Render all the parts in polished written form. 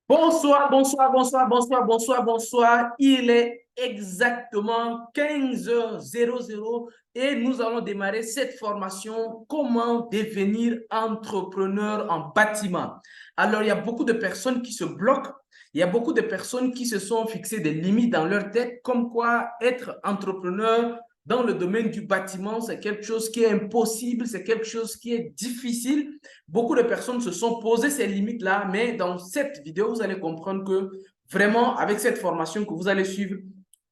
Bonsoir, bonsoir, bonsoir, bonsoir, bonsoir, bonsoir. Il est exactement 15h00 et nous allons démarrer cette formation Comment devenir entrepreneur en bâtiment. Alors, il y a beaucoup de personnes qui se bloquent. Il y a beaucoup de personnes qui se sont fixées des limites dans leur tête, comme quoi être entrepreneur dans le domaine du bâtiment, c'est quelque chose qui est impossible, c'est quelque chose qui est difficile. Beaucoup de personnes se sont posées ces limites-là, mais dans cette vidéo, vous allez comprendre que vraiment, avec cette formation que vous allez suivre,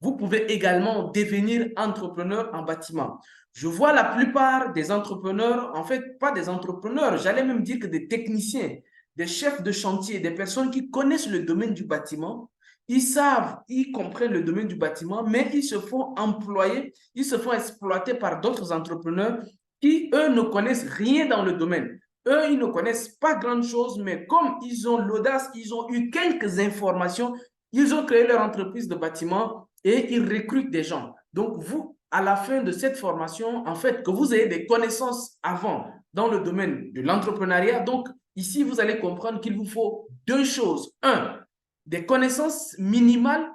vous pouvez également devenir entrepreneur en bâtiment. Je vois la plupart des entrepreneurs, en fait, pas des entrepreneurs, j'allais même dire que des techniciens, des chefs de chantier, des personnes qui connaissent le domaine du bâtiment. Ils savent, ils comprennent le domaine du bâtiment, mais ils se font employer, ils se font exploiter par d'autres entrepreneurs qui, eux, ne connaissent rien dans le domaine. Eux, ils ne connaissent pas grand-chose, mais comme ils ont l'audace, ils ont eu quelques informations, ils ont créé leur entreprise de bâtiment et ils recrutent des gens. Donc, vous, à la fin de cette formation, en fait, que vous ayez des connaissances avant dans le domaine de l'entrepreneuriat, donc ici, vous allez comprendre qu'il vous faut deux choses. Un, des connaissances minimales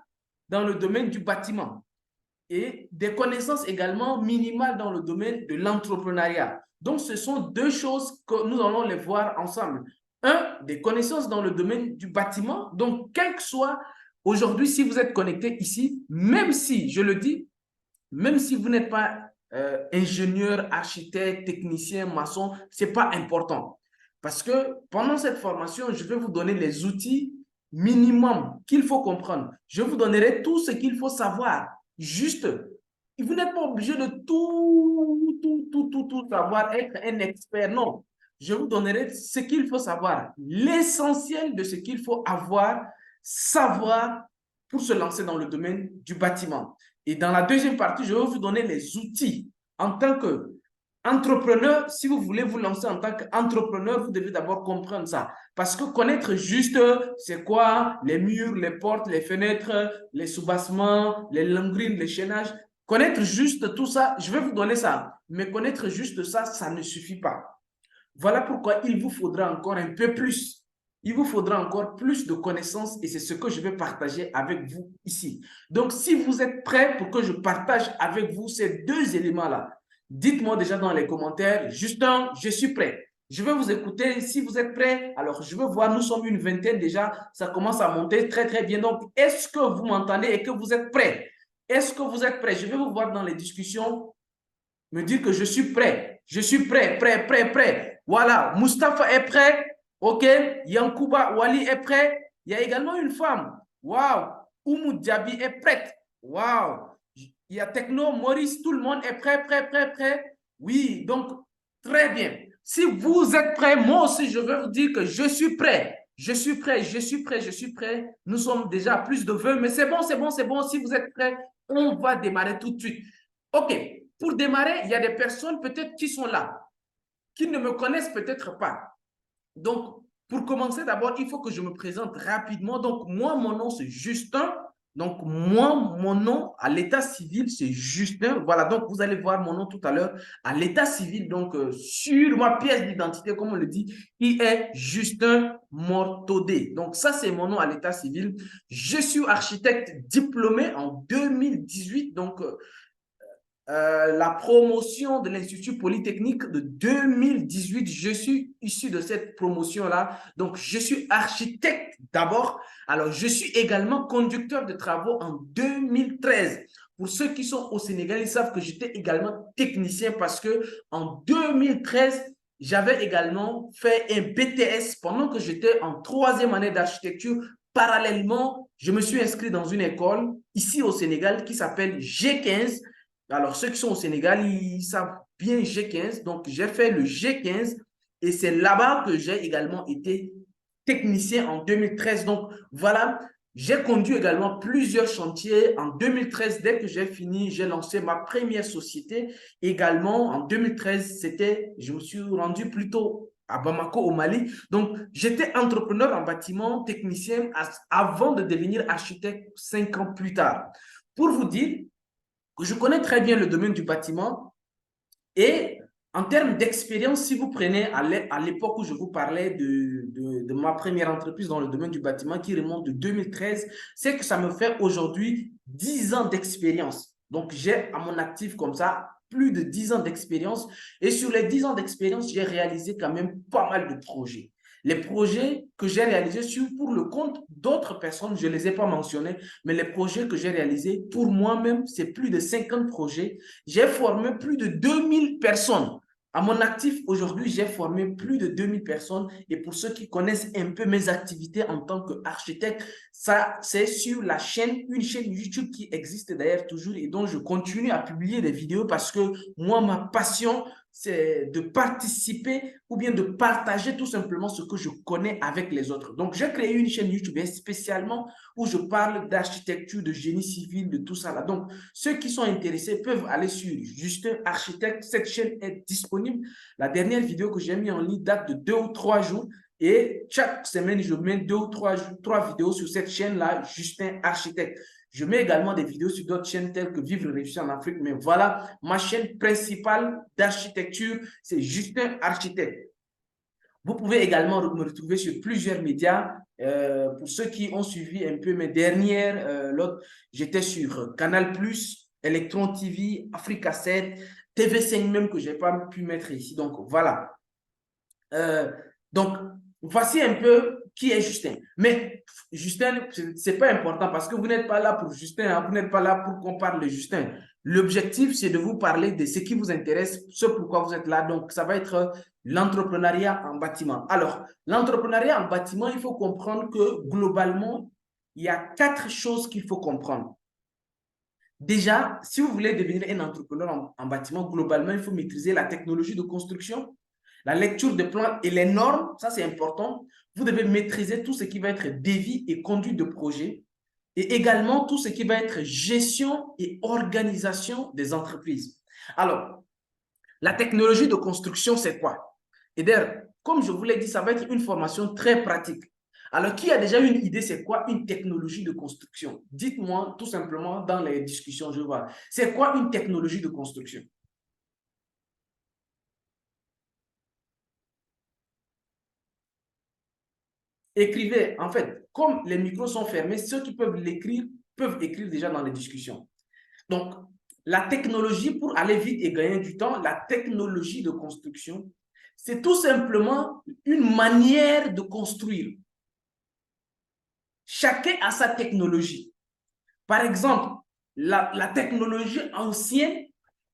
dans le domaine du bâtiment et des connaissances également minimales dans le domaine de l'entrepreneuriat. Donc, ce sont deux choses que nous allons les voir ensemble. Un, des connaissances dans le domaine du bâtiment. Donc, quel que soit aujourd'hui, si vous êtes connecté ici, même si, je le dis, même si vous n'êtes pas ingénieur, architecte, technicien, maçon, ce n'est pas important. Parce que pendant cette formation, je vais vous donner les outils minimum qu'il faut comprendre. Je vous donnerai tout ce qu'il faut savoir. Juste, vous n'êtes pas obligé de tout savoir, être un expert. Non, je vous donnerai ce qu'il faut savoir, l'essentiel de ce qu'il faut avoir, savoir pour se lancer dans le domaine du bâtiment. Et dans la deuxième partie, je vais vous donner les outils. En tant qu'entrepreneur, si vous voulez vous lancer en tant qu'entrepreneur, vous devez d'abord comprendre ça. Parce que connaître juste, c'est quoi les murs, les portes, les fenêtres, les soubassements, les lambrines, les chaînages. Connaître juste tout ça, je vais vous donner ça. Mais connaître juste ça, ça ne suffit pas. Voilà pourquoi il vous faudra encore un peu plus. Il vous faudra encore plus de connaissances et c'est ce que je vais partager avec vous ici. Donc, si vous êtes prêts pour que je partage avec vous ces deux éléments-là, dites-moi déjà dans les commentaires, Justin, je suis prêt. Je vais vous écouter. Si vous êtes prêts, alors je vais voir, nous sommes une vingtaine déjà, ça commence à monter très, très bien. Donc, est-ce que vous m'entendez et que vous êtes prêts? Est-ce que vous êtes prêts? Je vais vous voir dans les discussions me dire que je suis prêt. Je suis prêt, prêt, prêt, prêt. Voilà, Mustapha est prêt. OK, Yankouba Wali est prêt. Il y a également une femme. Waouh, Oumou Diaby est prête. Waouh, il y a Techno, Maurice, tout le monde est prêt, prêt, prêt, prêt. Oui, donc très bien. Si vous êtes prêts, moi aussi, je vais vous dire que je suis prêt. Je suis prêt, je suis prêt, je suis prêt. Nous sommes déjà à plus de 20, mais c'est bon, c'est bon, c'est bon. Si vous êtes prêts, on va démarrer tout de suite. OK, pour démarrer, il y a des personnes peut-être qui sont là, qui ne me connaissent peut-être pas. Donc, pour commencer, d'abord, il faut que je me présente rapidement. Donc, moi, mon nom, c'est Justin. Donc, moi, mon nom à l'état civil, c'est Justin. Voilà, donc vous allez voir mon nom tout à l'heure à l'état civil. Donc, sur ma pièce d'identité, comme on le dit, il est Justin Mortodé. Donc, ça, c'est mon nom à l'état civil. Je suis architecte diplômé en 2018. Donc, la promotion de l'Institut Polytechnique de 2018. Je suis issu de cette promotion-là. Donc, je suis architecte d'abord. Alors, je suis également conducteur de travaux en 2013. Pour ceux qui sont au Sénégal, ils savent que j'étais également technicien parce que en 2013, j'avais également fait un BTS pendant que j'étais en troisième année d'architecture. Parallèlement, je me suis inscrit dans une école ici au Sénégal qui s'appelle G15. Alors, ceux qui sont au Sénégal, ils savent bien G15. Donc, j'ai fait le G15 et c'est là-bas que j'ai également été technicien en 2013. Donc, voilà, j'ai conduit également plusieurs chantiers. En 2013, dès que j'ai fini, j'ai lancé ma première société. Également, en 2013, je me suis rendu plutôt à Bamako, au Mali. Donc, j'étais entrepreneur en bâtiment, technicien, avant de devenir architecte 5 ans plus tard. Pour vous dire, je connais très bien le domaine du bâtiment et En termes d'expérience, si vous prenez à l'époque où je vous parlais de ma première entreprise dans le domaine du bâtiment qui remonte de 2013, c'est que ça me fait aujourd'hui 10 ans d'expérience. Donc, j'ai à mon actif comme ça plus de 10 ans d'expérience. Et sur les 10 ans d'expérience, j'ai réalisé quand même pas mal de projets. Les projets que j'ai réalisés pour le compte d'autres personnes, je ne les ai pas mentionnés, mais les projets que j'ai réalisés pour moi-même, c'est plus de 50 projets. J'ai formé plus de 2000 personnes. À mon actif, aujourd'hui, j'ai formé plus de 2000 personnes. Et pour ceux qui connaissent un peu mes activités en tant qu'architecte, ça, c'est sur la chaîne, une chaîne YouTube qui existe d'ailleurs toujours et dont je continue à publier des vidéos parce que moi, ma passion, c'est de participer ou bien de partager tout simplement ce que je connais avec les autres. Donc, j'ai créé une chaîne YouTube spécialement où je parle d'architecture, de génie civil, de tout ça là. Donc, ceux qui sont intéressés peuvent aller sur Justin Architecte. Cette chaîne est disponible. La dernière vidéo que j'ai mis en ligne date de 2 ou 3 jours. Et chaque semaine, je mets 2 ou 3 vidéos sur cette chaîne-là, Justin Architecte. Je mets également des vidéos sur d'autres chaînes telles que Vivre réussi en Afrique. Mais voilà, ma chaîne principale d'architecture, c'est Justin Architecte. Vous pouvez également me retrouver sur plusieurs médias. Pour ceux qui ont suivi un peu mes dernières, j'étais sur Canal+, Electron TV, Africa 7, TV5 même que je n'ai pas pu mettre ici. Donc, voilà. Euh, donc, voici un peu qui est Justin. Mais Justin, ce n'est pas important parce que vous n'êtes pas là pour Justin, hein, vous n'êtes pas là pour qu'on parle de Justin. L'objectif, c'est de vous parler de ce qui vous intéresse, ce pourquoi vous êtes là. Donc, ça va être l'entrepreneuriat en bâtiment. Alors, l'entrepreneuriat en bâtiment, il faut comprendre que globalement, il y a 4 choses qu'il faut comprendre. Déjà, si vous voulez devenir un entrepreneur en bâtiment, globalement, il faut maîtriser la technologie de construction, la lecture des plans et les normes, ça c'est important. Vous devez maîtriser tout ce qui va être devis et conduite de projet et également tout ce qui va être gestion et organisation des entreprises. Alors, la technologie de construction, c'est quoi? Et d'ailleurs, comme je vous l'ai dit, ça va être une formation très pratique. Alors, qui a déjà une idée, c'est quoi une technologie de construction? Dites-moi tout simplement dans les discussions, je vois. C'est quoi une technologie de construction? Écrivez, en fait, comme les micros sont fermés, ceux qui peuvent l'écrire peuvent écrire déjà dans les discussions. Donc, la technologie, pour aller vite et gagner du temps, la technologie de construction, c'est tout simplement une manière de construire. Chacun a sa technologie. Par exemple, la technologie ancienne,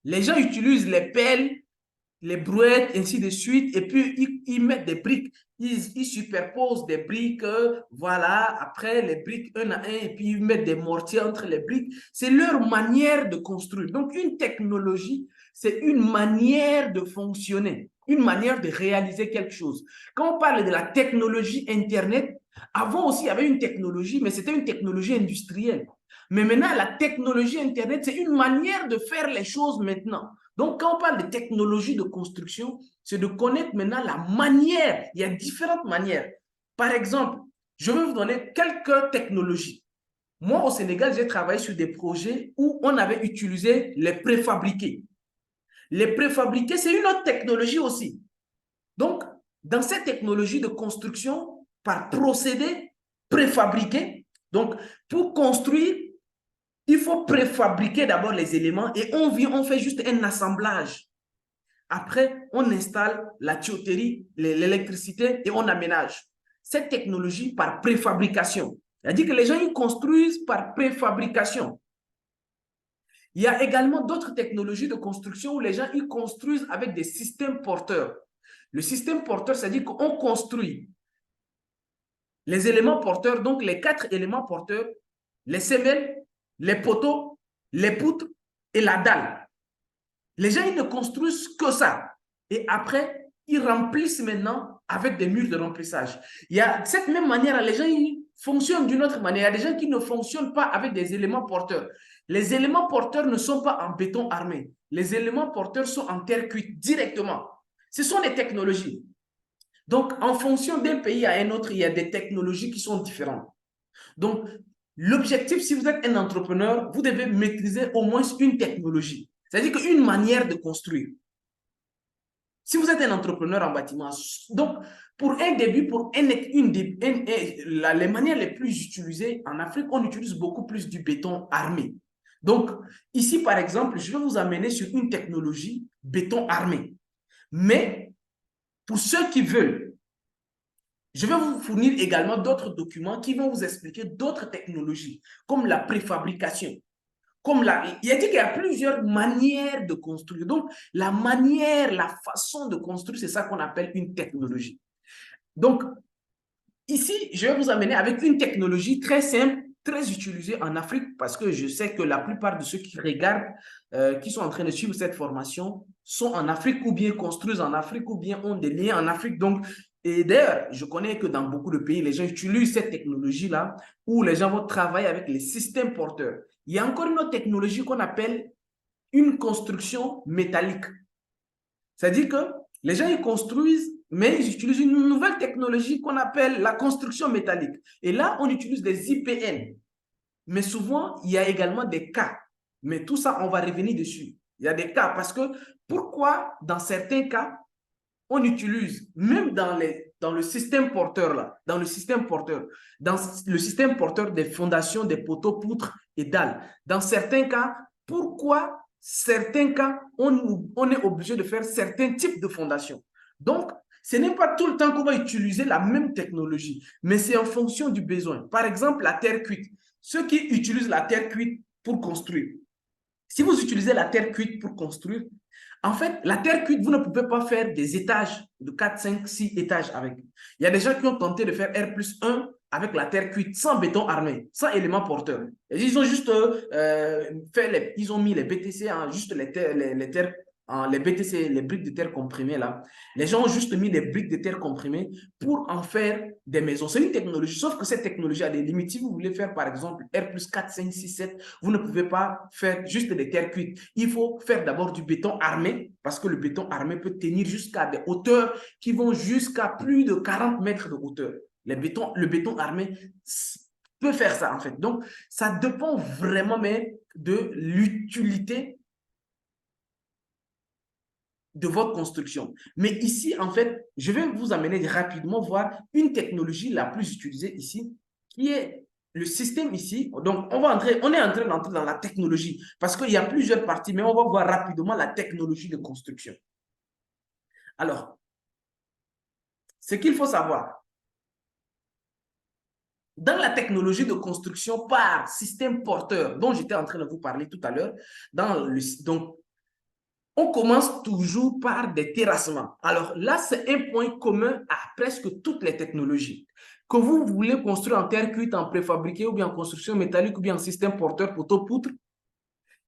les gens utilisent les pelles, les brouettes, ainsi de suite, et puis ils mettent des briques. Ils superposent des briques, voilà, après les briques un à un, et puis ils mettent des mortiers entre les briques. C'est leur manière de construire. Donc, une technologie, c'est une manière de fonctionner, une manière de réaliser quelque chose. Quand on parle de la technologie Internet, avant aussi, il y avait une technologie, mais c'était une technologie industrielle. Mais maintenant, la technologie Internet, c'est une manière de faire les choses maintenant. Donc, quand on parle de technologie de construction, c'est de connaître maintenant la manière. Il y a différentes manières. Par exemple, je vais vous donner quelques technologies. Moi, au Sénégal, j'ai travaillé sur des projets où on avait utilisé les préfabriqués. Les préfabriqués, c'est une autre technologie aussi. Donc, dans cette technologie de construction par procédé préfabriqué, donc pour construire, il faut préfabriquer d'abord les éléments et on fait juste un assemblage. Après, on installe la tuyauterie, l'électricité et on aménage. Cette technologie par préfabrication. C'est-à-dire que les gens ils construisent par préfabrication. Il y a également d'autres technologies de construction où les gens ils construisent avec des systèmes porteurs. Le système porteur, c'est-à-dire qu'on construit les éléments porteurs, donc les 4 éléments porteurs, les semelles, les poteaux, les poutres et la dalle. Les gens, ils ne construisent que ça. Et après, ils remplissent maintenant avec des murs de remplissage. Il y a cette même manière, les gens, ils fonctionnent d'une autre manière. Il y a des gens qui ne fonctionnent pas avec des éléments porteurs. Les éléments porteurs ne sont pas en béton armé. Les éléments porteurs sont en terre cuite directement. Ce sont les technologies. Donc, en fonction d'un pays à un autre, il y a des technologies qui sont différentes. Donc, l'objectif, si vous êtes un entrepreneur, vous devez maîtriser au moins une technologie. C'est-à-dire qu'une manière de construire. Si vous êtes un entrepreneur en bâtiment, donc pour un début, les manières les plus utilisées en Afrique, on utilise beaucoup plus du béton armé. Donc, ici, par exemple, je vais vous amener sur une technologie béton armé. Mais pour ceux qui veulent, je vais vous fournir également d'autres documents qui vont vous expliquer d'autres technologies, comme la préfabrication. Il a dit qu'il y a plusieurs manières de construire. Donc, la manière, la façon de construire, c'est ça qu'on appelle une technologie. Donc, ici, je vais vous amener avec une technologie très simple, très utilisée en Afrique, parce que je sais que la plupart de ceux qui regardent, qui sont en train de suivre cette formation, sont en Afrique ou bien construisent en Afrique ou bien ont des liens en Afrique. Donc, et d'ailleurs, je connais que dans beaucoup de pays, les gens utilisent cette technologie-là où les gens vont travailler avec les systèmes porteurs. Il y a encore une autre technologie qu'on appelle une construction métallique. C'est-à-dire que les gens, ils construisent, mais ils utilisent une nouvelle technologie qu'on appelle la construction métallique. Et là, on utilise des IPN. Mais souvent, il y a également des cas. Mais tout ça, on va revenir dessus. Il y a des cas parce que pourquoi, dans certains cas, on utilise, même dans le système porteur, là, dans le système porteur des fondations, des poteaux, poutres et dalles, dans certains cas, pourquoi certains cas, on est obligé de faire certains types de fondations. Donc, ce n'est pas tout le temps qu'on va utiliser la même technologie, mais c'est en fonction du besoin. Par exemple, la terre cuite. Ceux qui utilisent la terre cuite pour construire, si vous utilisez la terre cuite pour construire, en fait, la terre cuite, vous ne pouvez pas faire des étages de 4, 5, 6 étages avec. Il y a des gens qui ont tenté de faire R+1 avec la terre cuite, sans béton armé, sans éléments porteurs. Et ils ont juste ils ont mis les BTC, hein, juste les terres, les BTC, les briques de terre comprimées là. Les gens ont juste mis les briques de terre comprimées pour en faire des maisons. C'est une technologie, sauf que cette technologie a des limites. Si vous voulez faire par exemple R+4, 5, 6, 7, vous ne pouvez pas faire juste des terres cuites. Il faut faire d'abord du béton armé, parce que le béton armé peut tenir jusqu'à des hauteurs qui vont jusqu'à plus de 40 mètres de hauteur. Le béton armé peut faire ça en fait. Donc, ça dépend vraiment mais de l'utilité de votre construction. Mais ici, en fait, je vais vous amener rapidement voir une technologie la plus utilisée ici, qui est le système ici. Donc, on est en train d'entrer dans la technologie, parce qu'il y a plusieurs parties, mais on va voir rapidement la technologie de construction. Alors, ce qu'il faut savoir, dans la technologie de construction par système porteur, dont j'étais en train de vous parler tout à l'heure, donc, on commence toujours par des terrassements. Alors là, c'est un point commun à presque toutes les technologies. Que vous voulez construire en terre cuite, en préfabriqué, ou bien en construction métallique, ou bien en système porteur, poteau-poutre,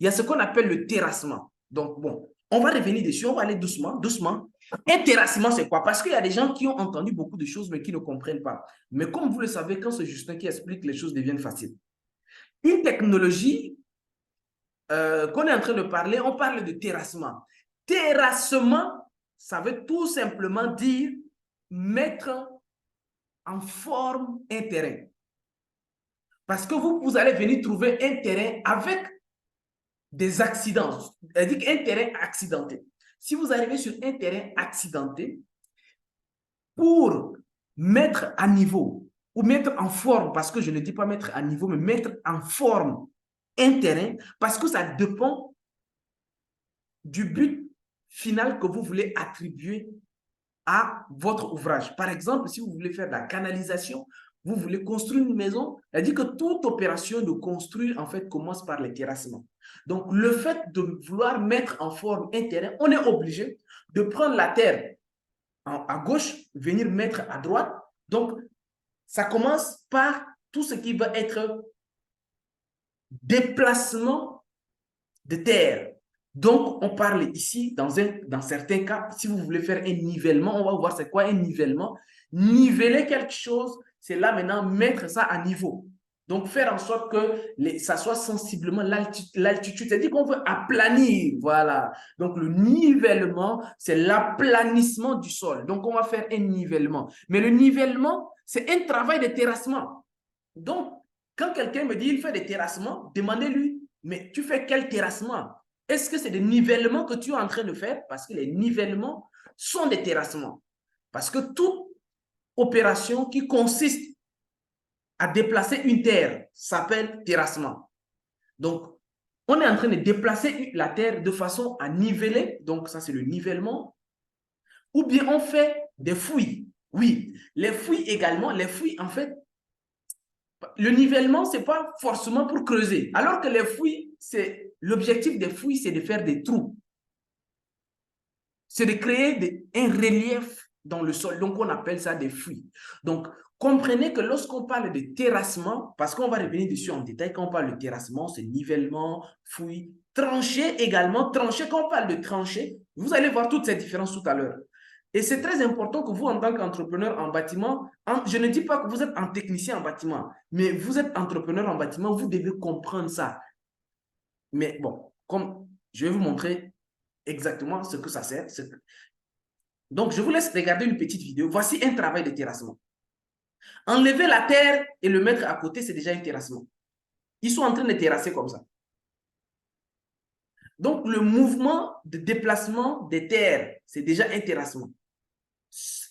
il y a ce qu'on appelle le terrassement. Donc, bon, on va revenir dessus, on va aller doucement, doucement. Un terrassement, c'est quoi? Parce qu'il y a des gens qui ont entendu beaucoup de choses, mais qui ne comprennent pas. Mais comme vous le savez, quand c'est Justin qui explique, les choses deviennent faciles. Une technologie qu'on est en train de parler, on parle de terrassement. Terrassement, ça veut tout simplement dire mettre en forme un terrain. Parce que vous allez venir trouver un terrain avec des accidents, c'est-à-dire un terrain accidenté. Si vous arrivez sur un terrain accidenté, pour mettre à niveau ou mettre en forme, parce que je ne dis pas mettre à niveau, mais mettre en forme un terrain, parce que ça dépend du but final que vous voulez attribuer à votre ouvrage. Par exemple, si vous voulez faire de la canalisation, vous voulez construire une maison, elle dit que toute opération de construire, en fait, commence par les terrassements. Donc, le fait de vouloir mettre en forme un terrain, on est obligé de prendre la terre à gauche, venir mettre à droite. Donc, ça commence par tout ce qui va être déplacement de terre. Donc, on parle ici, dans certains cas, si vous voulez faire un nivellement, on va voir c'est quoi un nivellement. Niveler quelque chose, c'est là maintenant mettre ça à niveau. Donc, faire en sorte que ça soit sensiblement l'altitude. C'est-à-dire qu'on veut aplanir, voilà. Donc, le nivellement, c'est l'aplanissement du sol. Donc, on va faire un nivellement. Mais le nivellement, c'est un travail de terrassement. Donc, quand quelqu'un me dit qu'il fait des terrassements, demandez-lui, mais tu fais quel terrassement? Est-ce que c'est des nivellements que tu es en train de faire? Parce que les nivellements sont des terrassements. Parce que toute opération qui consiste à déplacer une terre s'appelle terrassement. Donc, on est en train de déplacer la terre de façon à niveler. Donc, ça, c'est le nivellement. Ou bien on fait des fouilles. Oui, les fouilles également. Les fouilles, en fait, le nivellement, ce n'est pas forcément pour creuser. Alors que les fouilles, l'objectif des fouilles, c'est de faire des trous. C'est de créer un relief dans le sol. Donc, on appelle ça des fouilles. Donc, comprenez que lorsqu'on parle de terrassement, parce qu'on va revenir dessus en détail, quand on parle de terrassement, c'est nivellement, fouille, tranché également. Tranché, quand on parle de tranché, vous allez voir toutes ces différences tout à l'heure. Et c'est très important que vous, en tant qu'entrepreneur en bâtiment, je ne dis pas que vous êtes un technicien en bâtiment, mais vous êtes entrepreneur en bâtiment, vous devez comprendre ça. Mais bon, comme je vais vous montrer exactement ce que ça sert. Donc, je vous laisse regarder une petite vidéo. Voici un travail de terrassement. Enlever la terre et le mettre à côté, c'est déjà un terrassement. Ils sont en train de terrasser comme ça. Donc, le mouvement de déplacement des terres, c'est déjà un terrassement.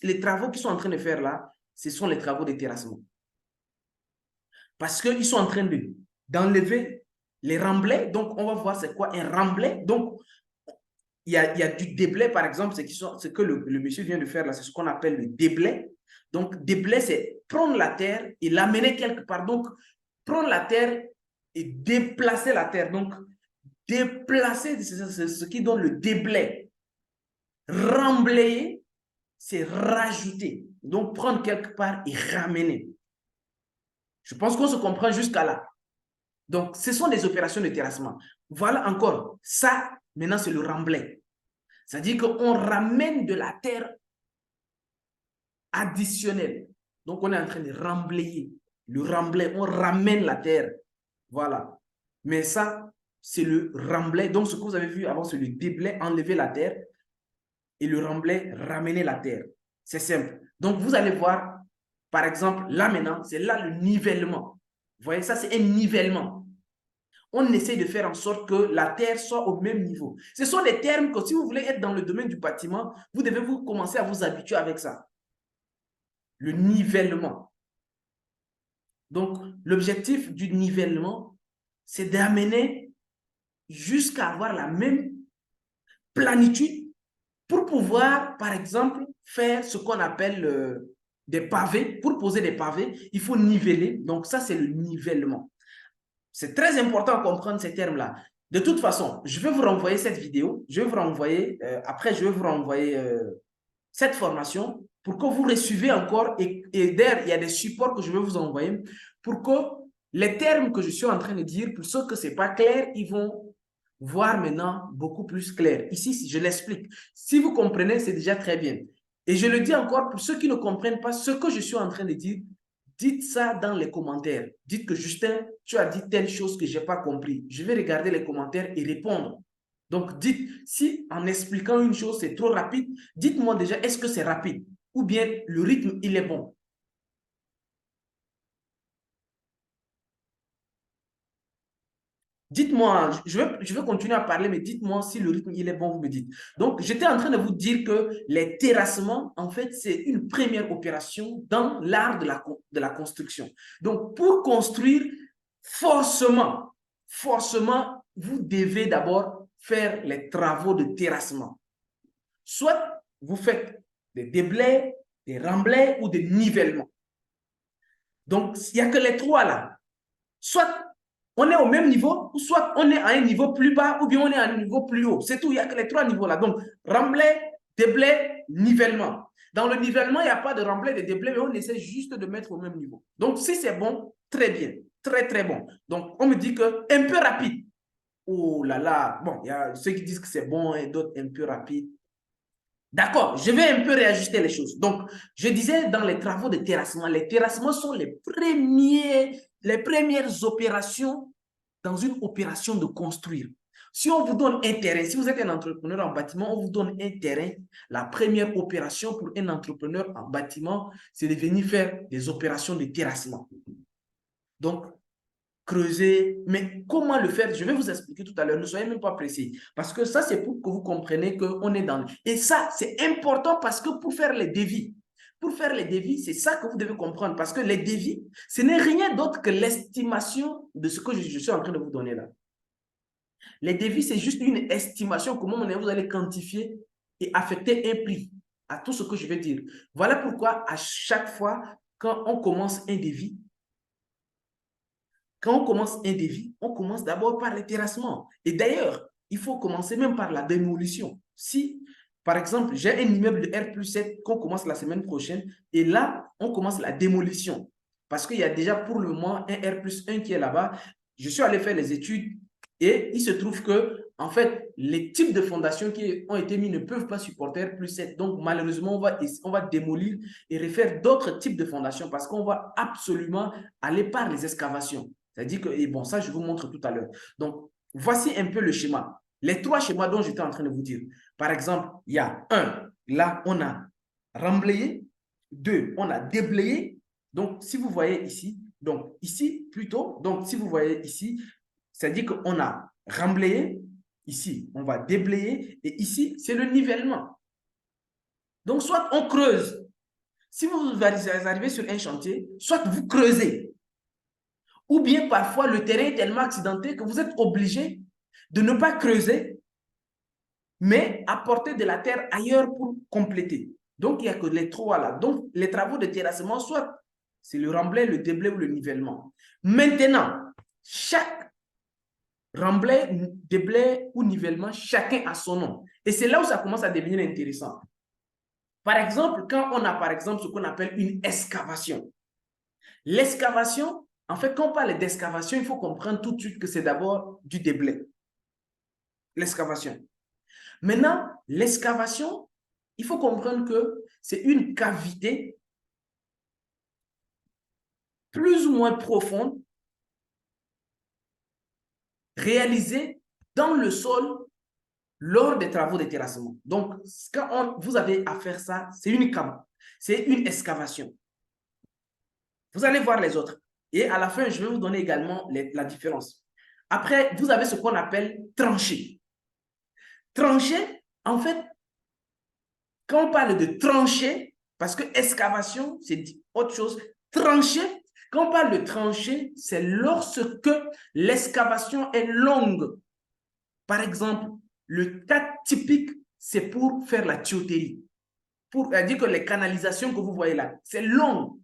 Les travaux qu'ils sont en train de faire là, ce sont les travaux de terrassement. Parce qu'ils sont en train d'enlever les remblais. Donc, on va voir c'est quoi un remblai. Donc, il y a du déblai, par exemple, ce que le monsieur vient de faire là, c'est ce qu'on appelle le déblai. Donc, déblai, c'est prendre la terre et l'amener quelque part. Donc, prendre la terre et déplacer la terre. Donc, déplacer, c'est ce qui donne le déblai. Remblayer, c'est rajouter. Donc, prendre quelque part et ramener. Je pense qu'on se comprend jusqu'à là. Donc, ce sont des opérations de terrassement. Voilà encore. Ça, maintenant, c'est le remblai. C'est-à-dire qu'on ramène de la terre additionnelle. Donc, on est en train de remblayer. Le remblai, on ramène la terre. Voilà. Mais ça, c'est le remblai. Donc, ce que vous avez vu avant, c'est le déblai, enlever la terre. Et le remblai, ramener la terre. C'est simple. Donc, vous allez voir, par exemple, là maintenant, c'est là le nivellement. Vous voyez, ça, c'est un nivellement. On essaie de faire en sorte que la terre soit au même niveau. Ce sont des termes que si vous voulez être dans le domaine du bâtiment, vous devez commencer à vous habituer avec ça. Le nivellement. Donc, l'objectif du nivellement, c'est d'amener jusqu'à avoir la même planitude pour pouvoir, par exemple, faire ce qu'on appelle des pavés. Pour poser des pavés, il faut niveler. Donc, ça, c'est le nivellement. C'est très important de comprendre ces termes-là. De toute façon, je vais vous renvoyer cette vidéo. Je vais vous renvoyer, après, je vais vous renvoyer cette formation pour que vous recevez encore. Et d'ailleurs, il y a des supports que je vais vous envoyer pour que les termes que je suis en train de dire, pour ceux que ce n'est pas clair, ils vont voir maintenant beaucoup plus clair. Ici, je l'explique. Si vous comprenez, c'est déjà très bien. Et je le dis encore pour ceux qui ne comprennent pas ce que je suis en train de dire, dites ça dans les commentaires. Dites que Justin, tu as dit telle chose que je n'ai pas compris. Je vais regarder les commentaires et répondre. Donc, dites, si en expliquant une chose, c'est trop rapide, dites-moi déjà, est-ce que c'est rapide? Ou bien le rythme, il est bon? Dites-moi, je vais continuer à parler, mais dites-moi si le rythme, il est bon, vous me dites. Donc, j'étais en train de vous dire que les terrassements, en fait, c'est une première opération dans l'art de la construction. Donc, pour construire, forcément, vous devez d'abord faire les travaux de terrassement. Soit vous faites des déblais, des remblais ou des nivellements. Donc, il n'y a que les trois là. Soit on est au même niveau, ou soit on est à un niveau plus bas, ou bien on est à un niveau plus haut. C'est tout, il n'y a que les trois niveaux là. Donc, remblai, déblai, nivellement. Dans le nivellement, il n'y a pas de remblai, de déblai, mais on essaie juste de mettre au même niveau. Donc, si c'est bon, très bien, très très bon. Donc, on me dit que un peu rapide. Oh là là, bon, il y a ceux qui disent que c'est bon et d'autres un peu rapide. D'accord, je vais un peu réajuster les choses. Donc, je disais dans les travaux de terrassement, les terrassements sont les premières opérations dans une opération de construire. Si on vous donne un terrain, si vous êtes un entrepreneur en bâtiment, on vous donne un terrain, la première opération pour un entrepreneur en bâtiment, c'est de venir faire des opérations de terrassement. Donc, creuser. Mais comment le faire? Je vais vous expliquer tout à l'heure. Ne soyez même pas pressés. Parce que ça, c'est pour que vous compreniez qu'on est dans... Et ça, c'est important parce que pour faire les devis, c'est ça que vous devez comprendre. Parce que les devis, ce n'est rien d'autre que l'estimation de ce que je suis en train de vous donner là. Les devis, c'est juste une estimation, comment vous allez quantifier et affecter un prix à tout ce que je vais dire. Voilà pourquoi à chaque fois, quand on commence un devis, on commence d'abord par le terrassement. Et d'ailleurs, il faut commencer même par la démolition. Si, par exemple, j'ai un immeuble de R+7 qu'on commence la semaine prochaine, et là, on commence la démolition. Parce qu'il y a déjà pour le moment un R+1 qui est là-bas. Je suis allé faire les études et il se trouve que, en fait, les types de fondations qui ont été mis ne peuvent pas supporter R+7. Donc, malheureusement, on va démolir et refaire d'autres types de fondations parce qu'on va absolument aller par les excavations. C'est-à-dire que, et bon, ça, je vous montre tout à l'heure. Donc, voici un peu le schéma. Les trois schémas dont j'étais en train de vous dire. Par exemple, il y a un, là, on a remblayé. Deux, on a déblayé. Donc, si vous voyez ici, donc ici plutôt, donc si vous voyez ici, c'est-à-dire qu'on a remblayé, ici, on va déblayer, et ici, c'est le nivellement. Donc, soit on creuse. Si vous arrivez sur un chantier, soit vous creusez. Ou bien parfois, le terrain est tellement accidenté que vous êtes obligé de ne pas creuser, mais apporter de la terre ailleurs pour compléter. Donc, il n'y a que les trois là. Donc, les travaux de terrassement, soit c'est le remblai, le déblai ou le nivellement. Maintenant, chaque remblai, déblai ou nivellement, chacun a son nom. Et c'est là où ça commence à devenir intéressant. Par exemple, quand on a par exemple ce qu'on appelle une excavation. L'excavation, en fait, quand on parle d'excavation, il faut comprendre tout de suite que c'est d'abord du déblai. L'excavation. Maintenant, l'excavation, il faut comprendre que c'est une cavité plus ou moins profonde réalisée dans le sol lors des travaux de terrassement. Donc, quand vous avez à faire ça, c'est une excavation. Vous allez voir les autres. Et à la fin, je vais vous donner également la différence. Après, vous avez ce qu'on appelle tranchée. Tranchée, en fait, quand on parle de tranchée, parce que excavation, c'est autre chose. Tranchée, quand on parle de tranchée, c'est lorsque l'excavation est longue. Par exemple, le cas typique, c'est pour faire la tuyauterie. Pour dire que les canalisations que vous voyez là, c'est long.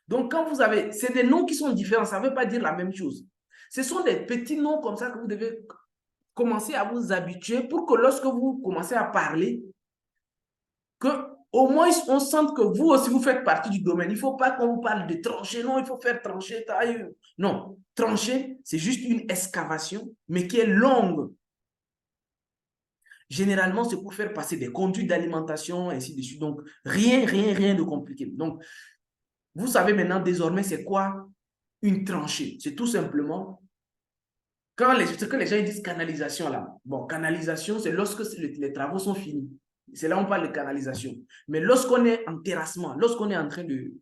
Donc, quand vous avez, c'est des noms qui sont différents, ça ne veut pas dire la même chose. Ce sont des petits noms comme ça que vous devez commencer à vous habituer pour que lorsque vous commencez à parler, que au moins on sente que vous aussi vous faites partie du domaine. Il ne faut pas qu'on vous parle de trancher, non, il faut faire trancher. Non, trancher, c'est juste une excavation, mais qui est longue. Généralement, c'est pour faire passer des conduits d'alimentation, ainsi de suite. Donc, rien de compliqué. Donc, vous savez maintenant désormais c'est quoi une tranchée. C'est tout simplement, ce que les gens disent canalisation là. Bon, canalisation, c'est lorsque les travaux sont finis. C'est là où on parle de canalisation. Mais lorsqu'on est en terrassement, lorsqu'on est en train de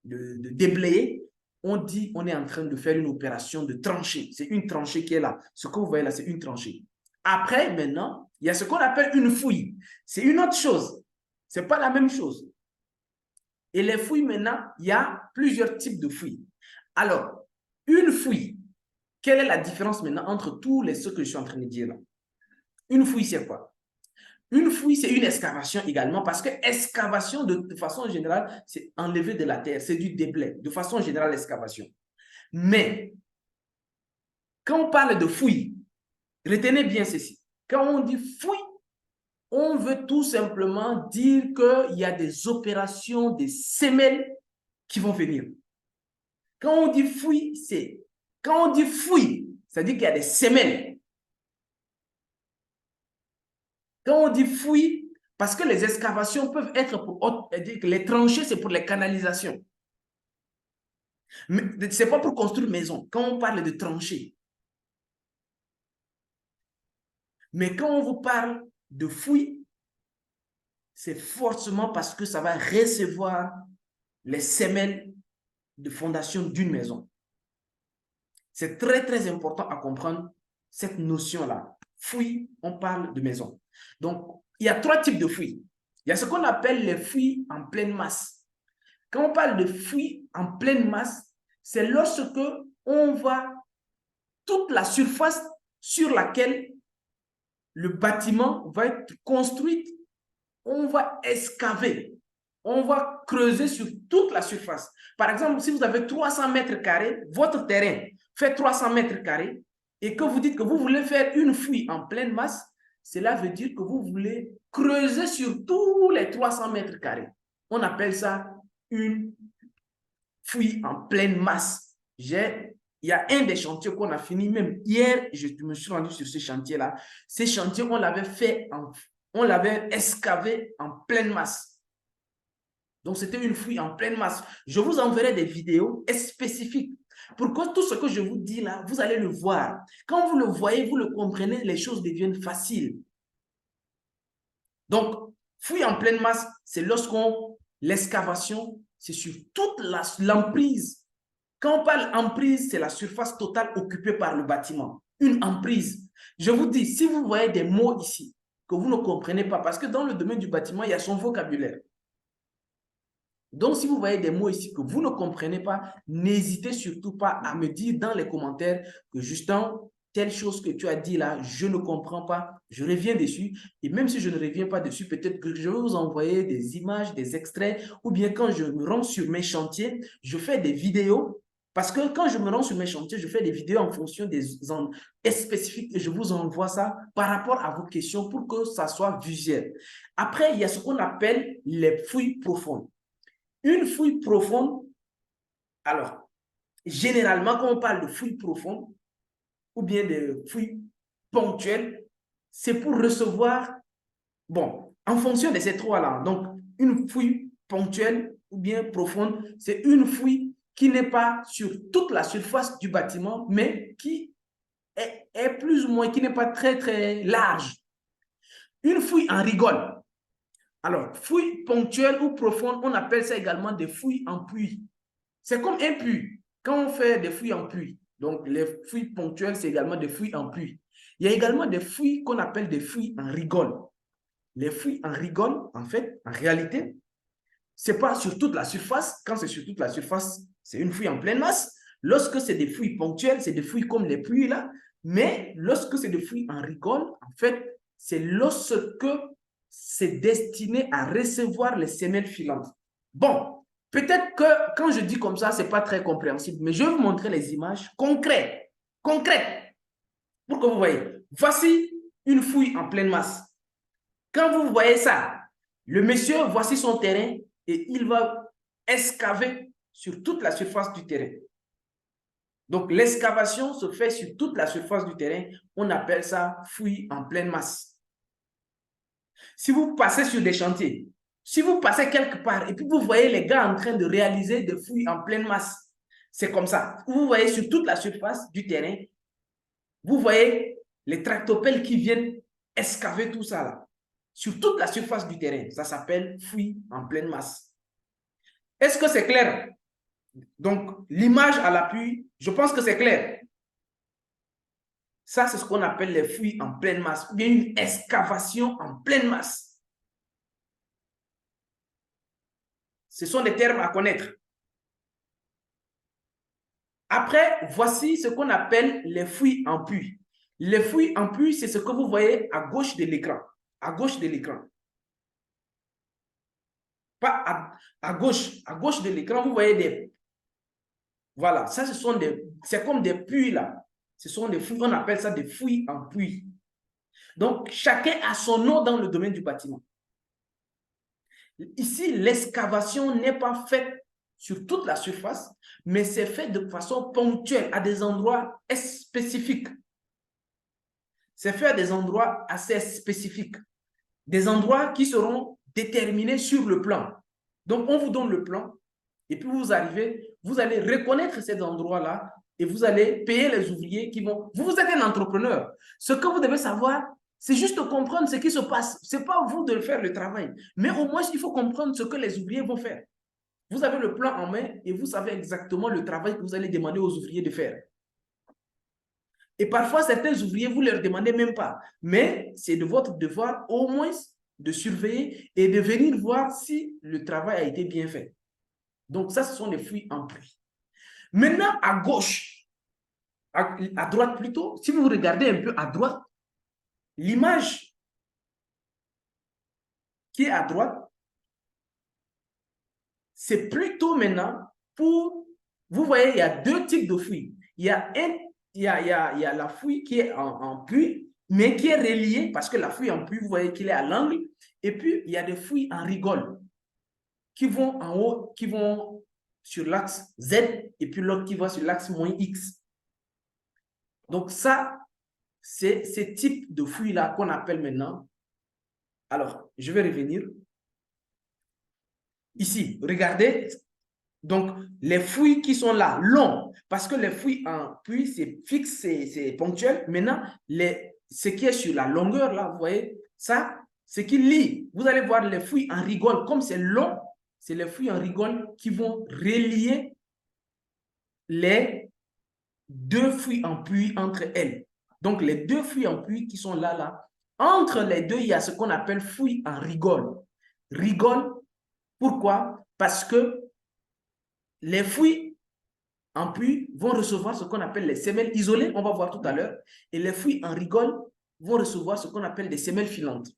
déblayer, on dit on est en train de faire une opération de tranchée. C'est une tranchée qui est là. Ce que vous voyez là, c'est une tranchée. Après, maintenant, il y a ce qu'on appelle une fouille. C'est une autre chose. Ce n'est pas la même chose. Et les fouilles, maintenant, il y a plusieurs types de fouilles. Alors, une fouille, quelle est la différence maintenant entre ce que je suis en train de dire là? Une fouille, c'est quoi? Une fouille, c'est une excavation également, parce que excavation, de façon générale, c'est enlever de la terre, c'est du déblai, de façon générale, excavation. Mais, quand on parle de fouille, retenez bien ceci. Quand on dit fouille, on veut tout simplement dire qu'il y a des opérations, des semelles qui vont venir. Quand on dit fouille, c'est-à-dire qu'il y a des semelles. Quand on dit fouille, parce que les excavations peuvent être pour les tranchées, c'est pour les canalisations. Mais ce n'est pas pour construire une maison. Quand on parle de tranchées. Mais quand on vous parle de fouille, c'est forcément parce que ça va recevoir les semelles de fondation d'une maison. C'est très, très important à comprendre cette notion-là. Fouilles, on parle de maison. Donc, il y a 3 types de fouilles. Il y a ce qu'on appelle les fouilles en pleine masse. Quand on parle de fouilles en pleine masse, c'est lorsque on va toute la surface sur laquelle le bâtiment va être construit, on va excaver, on va creuser sur toute la surface. Par exemple, si vous avez 300 mètres carrés, votre terrain fait 300 mètres carrés et que vous dites que vous voulez faire une fouille en pleine masse, cela veut dire que vous voulez creuser sur tous les 300 mètres carrés. On appelle ça une fouille en pleine masse. Il y a un des chantiers qu'on a fini même hier, je me suis rendu sur ce chantier-là. Ces chantiers, on l'avait fait, on l'avait excavé en pleine masse. Donc, c'était une fouille en pleine masse. Je vous enverrai des vidéos spécifiques. Pourquoi tout ce que je vous dis là, vous allez le voir. Quand vous le voyez, vous le comprenez, les choses deviennent faciles. Donc, fouille en pleine masse, c'est lorsqu'on, l'excavation, c'est sur toute l'emprise. Quand on parle emprise, c'est la surface totale occupée par le bâtiment. Une emprise. Je vous dis, si vous voyez des mots ici que vous ne comprenez pas, parce que dans le domaine du bâtiment, il y a son vocabulaire. Donc, si vous voyez des mots ici que vous ne comprenez pas, n'hésitez surtout pas à me dire dans les commentaires que Justin, telle chose que tu as dit là, je ne comprends pas, je reviens dessus. Et même si je ne reviens pas dessus, peut-être que je vais vous envoyer des images, des extraits, ou bien quand je me rends sur mes chantiers, je fais des vidéos. Parce que quand je me rends sur mes chantiers, je fais des vidéos en fonction des spécifiques et je vous envoie ça par rapport à vos questions pour que ça soit visuel. Après, il y a ce qu'on appelle les fouilles profondes. Une fouille profonde, alors, généralement, quand on parle de fouille profonde ou bien de fouille ponctuelle, c'est pour recevoir, bon, en fonction de ces trois-là. Donc, une fouille ponctuelle ou bien profonde, c'est une fouille qui n'est pas sur toute la surface du bâtiment, mais qui est plus ou moins, qui n'est pas très, très large. Une fouille en rigole. Alors, fouille ponctuelle ou profonde, on appelle ça également des fouilles en puits. C'est comme un puits. Quand on fait des fouilles en puits, donc les fouilles ponctuelles, c'est également des fouilles en puits. Il y a également des fouilles qu'on appelle des fouilles en rigole. Les fouilles en rigole, en fait, en réalité, ce n'est pas sur toute la surface. Quand c'est sur toute la surface, c'est une fouille en pleine masse. Lorsque c'est des fouilles ponctuelles, c'est des fouilles comme les puits là. Mais lorsque c'est des fouilles en rigole, en fait, c'est lorsque c'est destiné à recevoir les semelles filantes. Bon, peut-être que quand je dis comme ça, ce n'est pas très compréhensible, mais je vais vous montrer les images concrètes, pour que vous voyez. Voici une fouille en pleine masse. Quand vous voyez ça, le monsieur, voici son terrain et il va excaver sur toute la surface du terrain. Donc, l'excavation se fait sur toute la surface du terrain. On appelle ça fouille en pleine masse. Si vous passez sur des chantiers, si vous passez quelque part et puis vous voyez les gars en train de réaliser des fouilles en pleine masse, c'est comme ça. Vous voyez sur toute la surface du terrain, vous voyez les tractopelles qui viennent excaver tout ça là. Sur toute la surface du terrain, ça s'appelle fouille en pleine masse. Est-ce que c'est clair? Donc, l'image à l'appui, je pense que c'est clair. Ça, c'est ce qu'on appelle les fouilles en pleine masse, ou bien une excavation en pleine masse. Ce sont des termes à connaître. Après, voici ce qu'on appelle les fouilles en puits. Les fouilles en puits, c'est ce que vous voyez à gauche de l'écran. À gauche de l'écran. Pas à gauche de l'écran, vous voyez des... Voilà, ça, ce sont des... C'est comme des puits là. Ce sont des fouilles, on appelle ça des fouilles en puits. Donc, chacun a son nom dans le domaine du bâtiment. Ici, l'excavation n'est pas faite sur toute la surface, mais c'est fait de façon ponctuelle à des endroits spécifiques. C'est fait à des endroits assez spécifiques. Des endroits qui seront déterminés sur le plan. Donc, on vous donne le plan et puis vous arrivez, vous allez reconnaître ces endroits-là et vous allez payer les ouvriers qui vont... Vous êtes un entrepreneur. Ce que vous devez savoir, c'est juste comprendre ce qui se passe. Ce n'est pas vous de faire le travail, mais au moins, il faut comprendre ce que les ouvriers vont faire. Vous avez le plan en main et vous savez exactement le travail que vous allez demander aux ouvriers de faire. Et parfois, certains ouvriers, vous ne leur demandez même pas. Mais c'est de votre devoir au moins de surveiller et de venir voir si le travail a été bien fait. Donc ça, ce sont les fouilles en pluie. Maintenant, à gauche, à droite plutôt, si vous regardez un peu à droite, l'image qui est à droite, c'est plutôt maintenant pour, vous voyez, il y a deux types de fouilles. Il y a la fouille qui est en puits, mais qui est reliée, parce que la fouille en puits, vous voyez qu'il est à l'angle. Et puis, il y a des fouilles en rigole qui vont en haut, qui vont sur l'axe Z, et puis l'autre qui va sur l'axe moins X. Donc ça, c'est ce type de fouille-là qu'on appelle maintenant. Alors, je vais revenir. Ici, regardez. Donc, les fouilles qui sont là, longs, parce que les fouilles en puits, c'est fixe, c'est ponctuel. Maintenant, ce qui est sur la longueur, là, vous voyez, ça, ce qui lie. Vous allez voir les fouilles en rigole, comme c'est long, c'est les fouilles en rigole qui vont relier les deux fouilles en puits entre elles. Donc, les deux fouilles en puits qui sont là, là, entre les deux, il y a ce qu'on appelle fouilles en rigole. Rigole, pourquoi? Parce que les fouilles en puits vont recevoir ce qu'on appelle les semelles isolées, on va voir tout à l'heure, et les fouilles en rigole vont recevoir ce qu'on appelle des semelles filantes.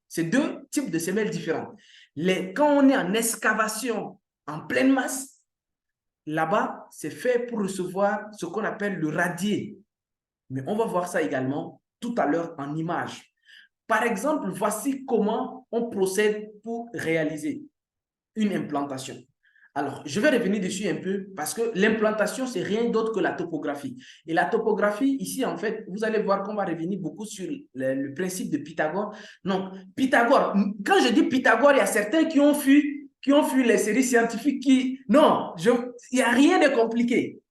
C'est deux types de semelles différentes. Quand on est en excavation en pleine masse, là-bas, c'est fait pour recevoir ce qu'on appelle le radier. Mais on va voir ça également tout à l'heure en image. Par exemple, voici comment on procède pour réaliser une implantation. Alors, je vais revenir dessus un peu parce que l'implantation, c'est rien d'autre que la topographie. Et la topographie, ici, en fait, vous allez voir qu'on va revenir beaucoup sur le principe de Pythagore. Donc, Pythagore, quand je dis Pythagore, il y a certains qui ont fui les séries scientifiques qui... Non, il n'y a rien de compliqué.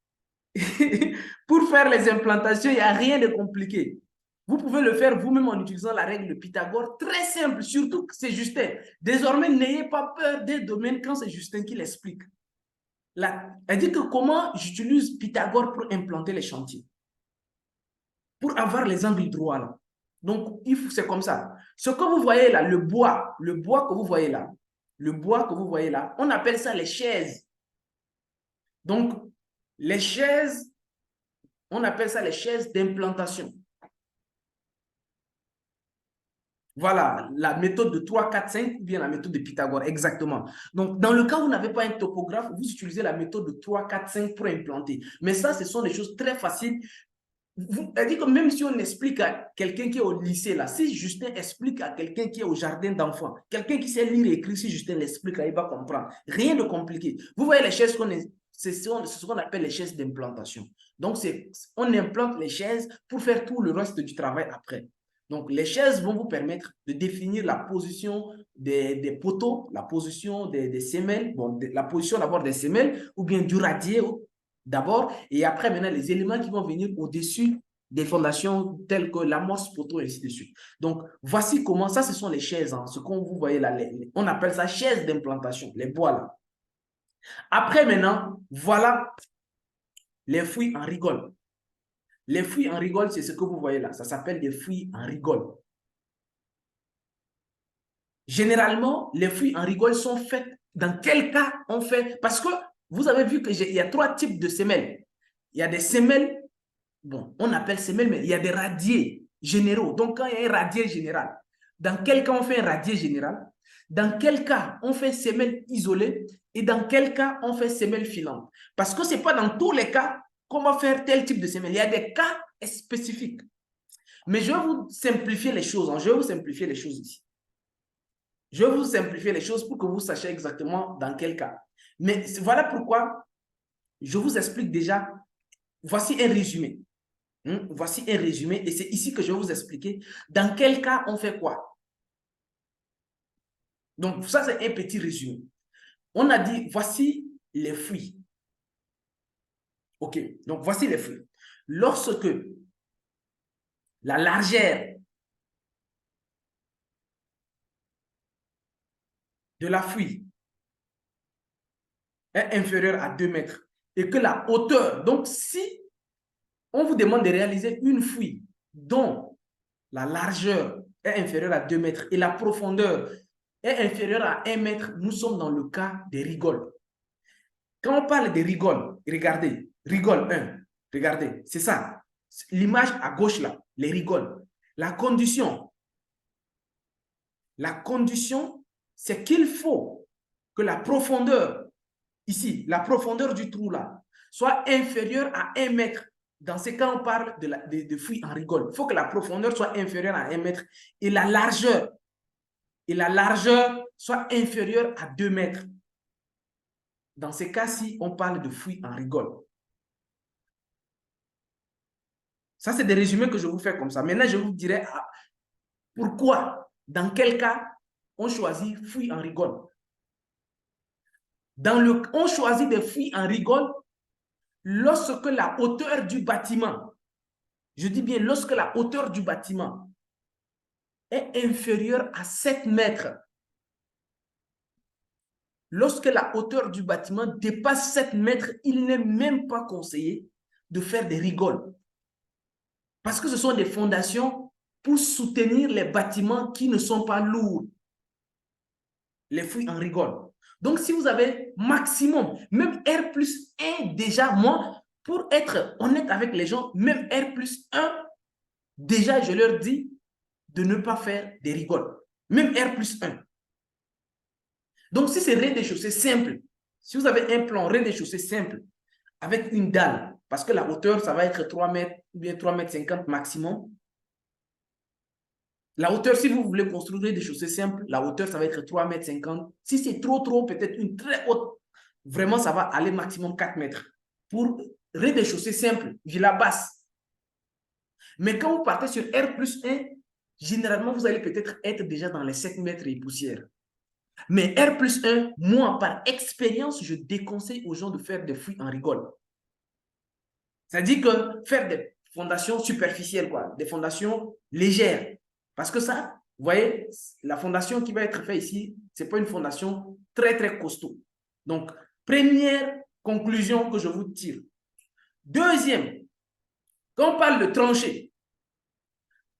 Pour faire les implantations, il n'y a rien de compliqué. Vous pouvez le faire vous-même en utilisant la règle de Pythagore, très simple, surtout que c'est Justin. Désormais, n'ayez pas peur des domaines quand c'est Justin qui l'explique. Elle dit que comment j'utilise Pythagore pour implanter les chantiers, pour avoir les angles droits là. Donc, c'est comme ça. Ce que vous voyez là, le bois que vous voyez là, on appelle ça les chaises. Donc, les chaises, on appelle ça les chaises d'implantation. Voilà, la méthode de 3, 4, 5 ou bien la méthode de Pythagore, exactement. Donc, dans le cas où vous n'avez pas un topographe, vous utilisez la méthode de 3, 4, 5 pour implanter. Mais ça, ce sont des choses très faciles. Elle dit que même si on explique à quelqu'un qui est au lycée, là, si Justin explique à quelqu'un qui est au jardin d'enfants, quelqu'un qui sait lire et écrire, si Justin l'explique, il va comprendre. Rien de compliqué. Vous voyez les chaises c'est ce qu'on appelle les chaises d'implantation. Donc, on implante les chaises pour faire tout le reste du travail après. Donc, les chaises vont vous permettre de définir la position des poteaux, la position des semelles, bon, la position d'abord des semelles ou bien du radier d'abord, et après maintenant les éléments qui vont venir au-dessus des fondations telles que l'amorce, poteau, et ainsi de suite. Donc, voici comment, ça ce sont les chaises, hein, ce qu'on vous voyez là, on appelle ça chaises d'implantation, les bois là. Après maintenant, voilà les fouilles en rigole. Les fouilles en rigole, c'est ce que vous voyez là. Ça s'appelle des fouilles en rigole. Généralement, les fouilles en rigole sont faites. Dans quel cas on fait? Parce que vous avez vu qu'il y a trois types de semelles. Il y a des semelles, bon, on appelle semelles, mais il y a des radiers généraux. Donc, quand il y a un radier général, dans quel cas on fait un radier général? Dans quel cas on fait semelle isolée? Et dans quel cas on fait semelle filante? Parce que ce n'est pas dans tous les cas qu'on va faire tel type de semelle. Il y a des cas spécifiques. Mais je vais vous simplifier les choses. Je vais vous simplifier les choses ici. Je vais vous simplifier les choses pour que vous sachiez exactement dans quel cas. Mais voilà pourquoi je vous explique déjà. Voici un résumé. Voici un résumé et c'est ici que je vais vous expliquer dans quel cas on fait quoi. Donc, ça, c'est un petit résumé. On a dit, voici les fruits. OK, donc voici les fruits. Lorsque la largeur de la fouille est inférieure à 2 mètres et que la hauteur, donc si on vous demande de réaliser une fouille dont la largeur est inférieure à 2 mètres et la profondeur est inférieure à 1 mètre, nous sommes dans le cas des rigoles. Quand on parle des rigoles, regardez, rigole 1, regardez, c'est ça. L'image à gauche là, les rigoles. La condition, c'est qu'il faut que la profondeur, ici, la profondeur du trou là, soit inférieure à 1 mètre. Dans ce cas, on parle de fouilles en rigole. Il faut que la profondeur soit inférieure à 1 mètre et la largeur soit inférieure à 2 mètres. Dans ces cas-ci, on parle de fouilles en rigole. Ça, c'est des résumés que je vous fais comme ça. Maintenant, je vous dirai pourquoi, dans quel cas, on choisit fouilles en rigole. On choisit des fouilles en rigole lorsque la hauteur du bâtiment, je dis bien lorsque la hauteur du bâtiment est inférieure à 7 mètres. Lorsque la hauteur du bâtiment dépasse 7 mètres, il n'est même pas conseillé de faire des rigoles. Parce que ce sont des fondations pour soutenir les bâtiments qui ne sont pas lourds. Les fouilles en rigole. Donc, si vous avez maximum, même R plus 1, déjà, moi, pour être honnête avec les gens, même R plus 1, déjà, je leur dis de ne pas faire des rigoles. Même R plus 1. Donc, si c'est rez-de-chaussée simple, si vous avez un plan rez-de-chaussée simple, avec une dalle, parce que la hauteur, ça va être 3 mètres ou bien 3 mètres 50 maximum. La hauteur, si vous voulez construire des chaussées simples, la hauteur, ça va être 3 mètres 50. Si c'est trop, peut-être une très haute, vraiment, ça va aller maximum 4 mètres. Pour rez-de-chaussée simple, villa basse. Mais quand vous partez sur R plus 1, généralement, vous allez peut-être être déjà dans les 7 mètres et poussière. Mais R plus 1, moi, par expérience, je déconseille aux gens de faire des fouilles en rigole. C'est-à-dire que faire des fondations superficielles, quoi, des fondations légères. Parce que ça, vous voyez, la fondation qui va être faite ici, ce n'est pas une fondation très, très costaud. Donc, première conclusion que je vous tire. Deuxième, quand on parle de tranchée,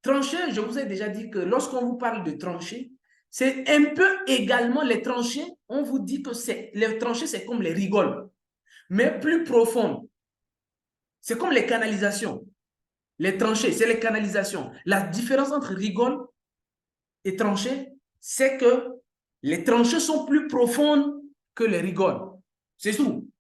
je vous ai déjà dit que lorsqu'on vous parle de tranchée, c'est un peu également les tranchées, on vous dit que les tranchées, c'est comme les rigoles, mais plus profondes. C'est comme les canalisations. Les tranchées, c'est les canalisations. La différence entre rigole et tranchées, c'est que les tranchées sont plus profondes que les rigoles. C'est tout.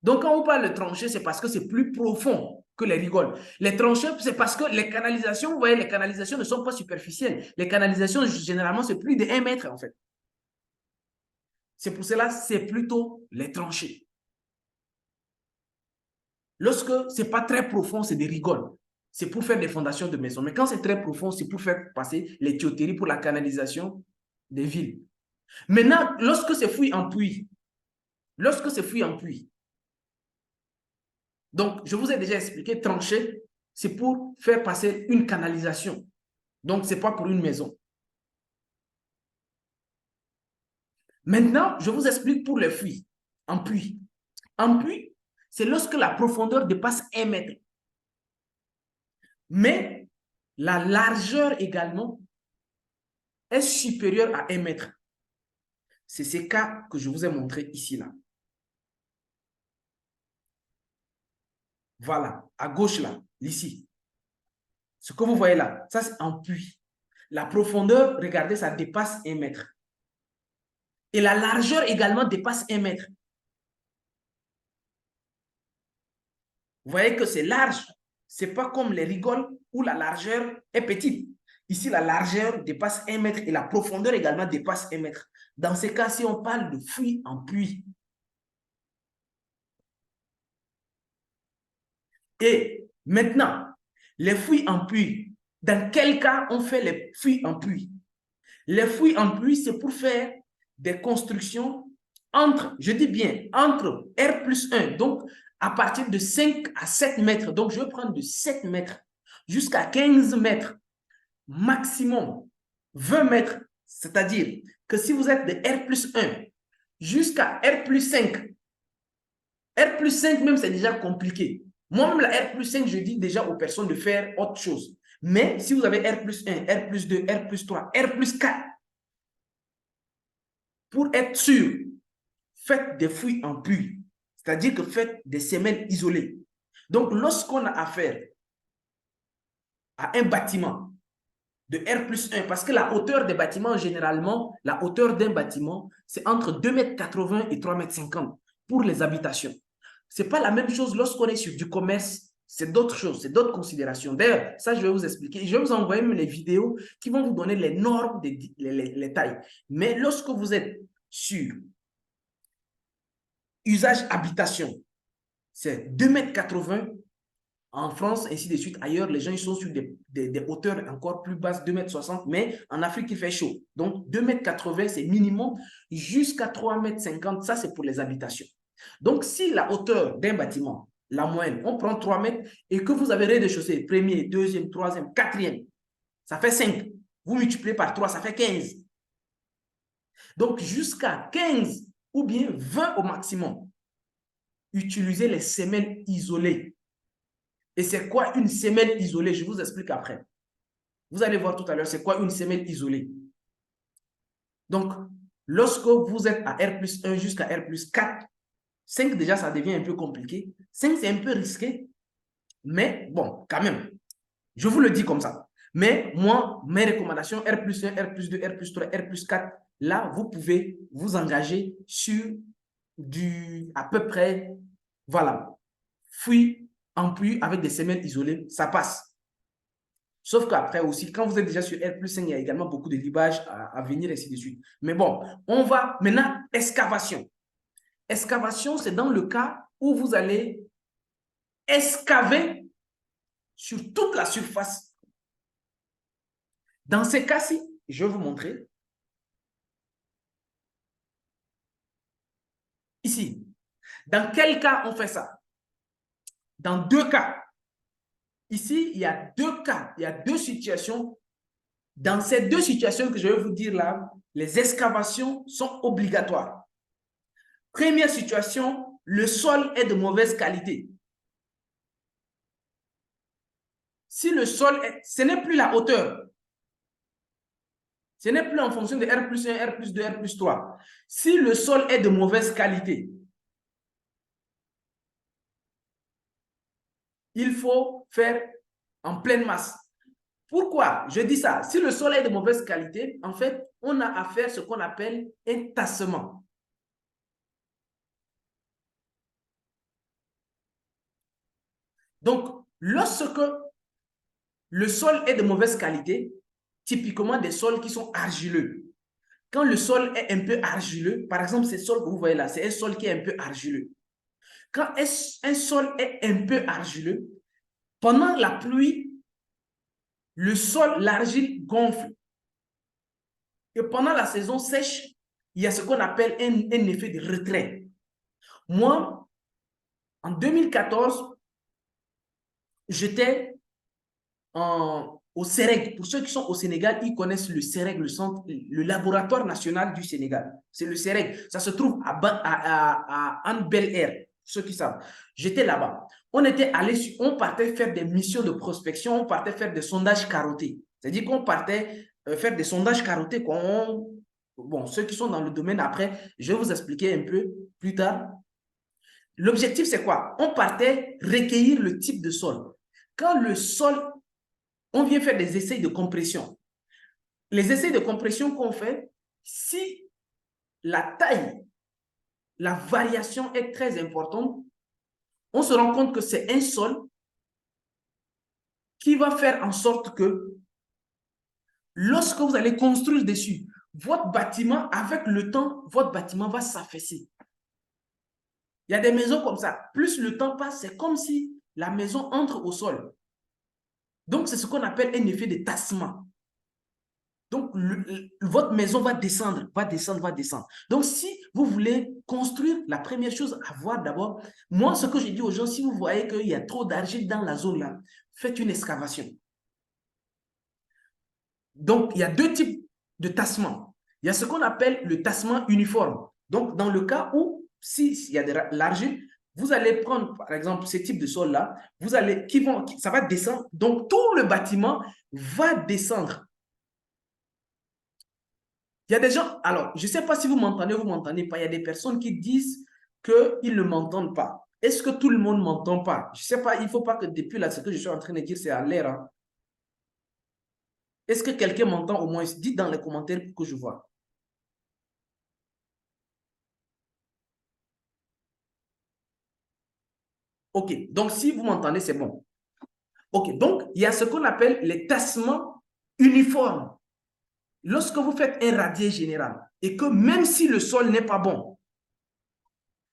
Donc, quand on parle de tranchées, c'est parce que c'est plus profond que les rigoles. Les tranchées, c'est parce que les canalisations, vous voyez, les canalisations ne sont pas superficielles. Les canalisations, généralement, c'est plus de 1 mètre, en fait. C'est pour cela, c'est plutôt les tranchées. Lorsque ce n'est pas très profond, c'est des rigoles. C'est pour faire des fondations de maisons. Mais quand c'est très profond, c'est pour faire passer les tuyauteries pour la canalisation des villes. Maintenant, lorsque c'est fouille en puits, donc je vous ai déjà expliqué, trancher, c'est pour faire passer une canalisation. Donc, ce n'est pas pour une maison. Maintenant, je vous explique pour les fouilles en puits. En puits, c'est lorsque la profondeur dépasse 1 mètre. Mais la largeur également est supérieure à 1 mètre. C'est ce cas que je vous ai montré ici, là. Voilà, à gauche, là, ici. Ce que vous voyez là, ça c'est en puits. La profondeur, regardez, ça dépasse 1 mètre. Et la largeur également dépasse 1 mètre. Vous voyez que c'est large. Ce n'est pas comme les rigoles où la largeur est petite. Ici, la largeur dépasse 1 mètre et la profondeur également dépasse 1 mètre. Dans ces cas-ci, on parle de fouilles en puits. Et maintenant, les fouilles en puits, dans quel cas on fait les fouilles en puits? Les fouilles en puits, c'est pour faire des constructions entre, je dis bien, entre R plus 1, donc à partir de 5 à 7 mètres. Donc, je vais prendre de 7 mètres jusqu'à 15 mètres, maximum 20 mètres. C'est-à-dire que si vous êtes de R plus 1 jusqu'à R plus 5, R plus 5 même, c'est déjà compliqué. Moi-même, la R+5, je dis déjà aux personnes de faire autre chose. Mais si vous avez R+1, R+2, R+3, R+4, pour être sûr, faites des fouilles en puits. C'est-à-dire que faites des semelles isolées. Donc, lorsqu'on a affaire à un bâtiment de R+1, parce que la hauteur des bâtiments, généralement, la hauteur d'un bâtiment, c'est entre 2,80 m et 3,50 m pour les habitations. Ce n'est pas la même chose lorsqu'on est sur du commerce, c'est d'autres choses, c'est d'autres considérations. D'ailleurs, ça, je vais vous expliquer. Je vais vous envoyer même les vidéos qui vont vous donner les normes, les tailles. Mais lorsque vous êtes sur usage habitation, c'est 2,80 m en France, ainsi de suite. Ailleurs, les gens ils sont sur des hauteurs encore plus basses, 2,60 m, mais en Afrique, il fait chaud. Donc, 2,80 m, c'est minimum, jusqu'à 3,50 m, ça, c'est pour les habitations. Donc, si la hauteur d'un bâtiment, la moyenne, on prend 3 mètres et que vous avez rez-de-chaussée, premier, deuxième, troisième, quatrième, ça fait 5. Vous multipliez par 3, ça fait 15. Donc, jusqu'à 15 ou bien 20 au maximum, utilisez les semelles isolées. Et c'est quoi une semelle isolée? Je vous explique après. Vous allez voir tout à l'heure, c'est quoi une semelle isolée. Donc, lorsque vous êtes à R+1 jusqu'à R+4, 5 déjà, ça devient un peu compliqué. 5, c'est un peu risqué. Mais bon, quand même, je vous le dis comme ça. Mais moi, mes recommandations, R+1, R+2, R+3, R+4, là, vous pouvez vous engager sur du à peu près, voilà, fouille en puits avec des semelles isolées, ça passe. Sauf qu'après aussi, quand vous êtes déjà sur R+5, il y a également beaucoup de libage à venir, ainsi de suite. Mais bon, on va maintenant, excavation. Excavation, c'est dans le cas où vous allez excaver sur toute la surface. Dans ces cas-ci, je vais vous montrer. Ici, dans quel cas on fait ça? Dans deux cas. Ici, il y a deux cas, il y a deux situations. Dans ces deux situations que je vais vous dire là, les excavations sont obligatoires. Première situation, le sol est de mauvaise qualité. Si le sol est, ce n'est plus la hauteur. Ce n'est plus en fonction de R+1, R+2, R+3. Si le sol est de mauvaise qualité, il faut faire en pleine masse. Pourquoi je dis ça? Si le sol est de mauvaise qualité, en fait, on a à faire ce qu'on appelle un tassement. Donc, lorsque le sol est de mauvaise qualité, typiquement des sols qui sont argileux. Quand le sol est un peu argileux, par exemple, ce sol que vous voyez là, c'est un sol qui est un peu argileux. Quand un sol est un peu argileux, pendant la pluie, le sol, l'argile gonfle. Et pendant la saison sèche, il y a ce qu'on appelle un effet de retrait. Moi, en 2014, j'étais au CEREG. Pour ceux qui sont au Sénégal, ils connaissent le CEREG, le laboratoire national du Sénégal. C'est le CEREG. Ça se trouve à Anne Bel-Air, ceux qui savent. J'étais là-bas. On partait faire des missions de prospection, on partait faire des sondages carottés. C'est-à-dire qu'on partait faire des sondages carottés. Bon, ceux qui sont dans le domaine après, je vais vous expliquer un peu plus tard. L'objectif, c'est quoi? On partait recueillir le type de sol. Quand le sol, on vient faire des essais de compression. Les essais de compression qu'on fait, si la taille, la variation est très importante, on se rend compte que c'est un sol qui va faire en sorte que lorsque vous allez construire dessus, votre bâtiment, avec le temps, votre bâtiment va s'affaisser. Il y a des maisons comme ça. Plus le temps passe, c'est comme si la maison entre au sol. Donc, c'est ce qu'on appelle un effet de tassement. Donc, votre maison va descendre, va descendre, va descendre. Donc, si vous voulez construire, la première chose à voir d'abord, moi, ce que je dis aux gens, si vous voyez qu'il y a trop d'argile dans la zone là, faites une excavation. Donc, il y a deux types de tassement. Il y a ce qu'on appelle le tassement uniforme. Donc, dans le cas où, s'il y a de l'argile, vous allez prendre, par exemple, ce type de sol-là, ça va descendre. Donc, tout le bâtiment va descendre. Il y a des gens, alors, je ne sais pas si vous m'entendez pas. Il y a des personnes qui disent qu'ils ne m'entendent pas. Est-ce que tout le monde ne m'entend pas? Je ne sais pas, il ne faut pas que depuis là, ce que je suis en train de dire, c'est à l'air. Hein. Est-ce que quelqu'un m'entend au moins? Dites dans les commentaires pour que je vois. OK, donc si vous m'entendez, c'est bon. OK, donc il y a ce qu'on appelle les tassements uniformes. Lorsque vous faites un radier général et que même si le sol n'est pas bon,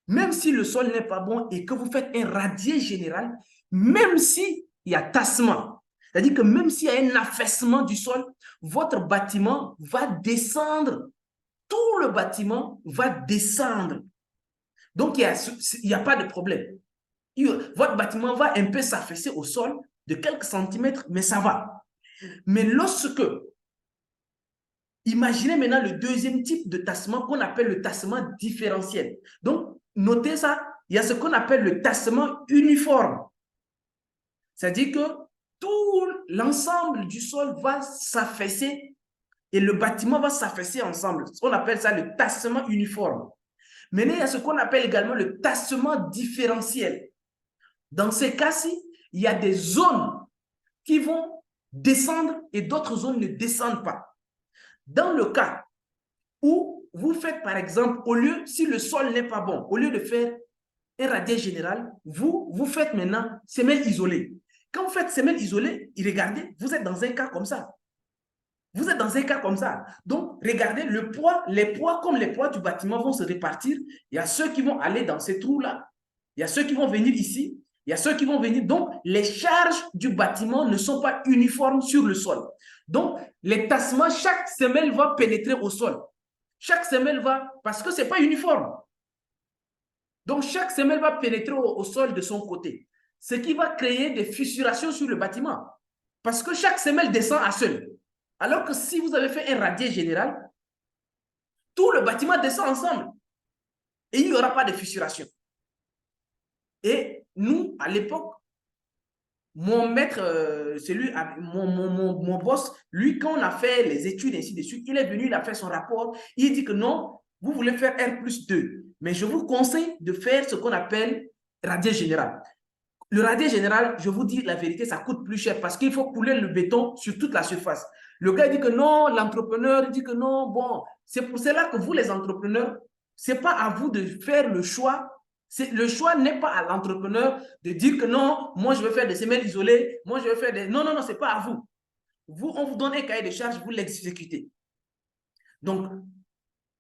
même si le sol n'est pas bon et que vous faites un radier général, même s'il y a tassement, c'est-à-dire que même s'il y a un affaissement du sol, votre bâtiment va descendre. Tout le bâtiment va descendre. Donc, il n'y a pas de problème. Votre bâtiment va un peu s'affaisser au sol de quelques centimètres, mais ça va. Mais lorsque, imaginez maintenant le deuxième type de tassement qu'on appelle le tassement différentiel. Donc, notez ça, il y a ce qu'on appelle le tassement uniforme. C'est-à-dire que tout l'ensemble du sol va s'affaisser et le bâtiment va s'affaisser ensemble. On appelle ça le tassement uniforme. Maintenant, il y a ce qu'on appelle également le tassement différentiel. Dans ces cas-ci, il y a des zones qui vont descendre et d'autres zones ne descendent pas. Dans le cas où vous faites, par exemple, si le sol n'est pas bon, au lieu de faire un radier général, vous faites maintenant semelle isolée. Quand vous faites semelle isolée, regardez, vous êtes dans un cas comme ça. Vous êtes dans un cas comme ça. Donc, regardez, les poids comme les poids du bâtiment vont se répartir. Il y a ceux qui vont aller dans ces trous-là. Il y a ceux qui vont venir ici. Il y a ceux qui vont venir. Donc, les charges du bâtiment ne sont pas uniformes sur le sol. Donc, les tassements, chaque semelle va pénétrer au sol. Chaque semelle va, parce que ce n'est pas uniforme. Donc, chaque semelle va pénétrer au sol de son côté. Ce qui va créer des fissurations sur le bâtiment. Parce que chaque semelle descend à seule. Alors que si vous avez fait un radier général, tout le bâtiment descend ensemble. Et il n'y aura pas de fissuration. Et nous, à l'époque, mon maître, mon boss, lui, quand on a fait les études, ainsi de suite, il est venu, il a fait son rapport. Il dit que non, vous voulez faire R+2. Mais je vous conseille de faire ce qu'on appelle radier général. Le radier général, je vous dis la vérité, ça coûte plus cher parce qu'il faut couler le béton sur toute la surface. Le gars dit que non, l'entrepreneur dit que non. Bon, c'est pour cela que vous, les entrepreneurs, ce n'est pas à vous de faire le choix. Le choix n'est pas à l'entrepreneur de dire que non, moi je vais faire des semelles isolées, moi je vais faire des... Non, non, non, ce n'est pas à vous. On vous donne un cahier de charges, vous l'exécutez. Donc,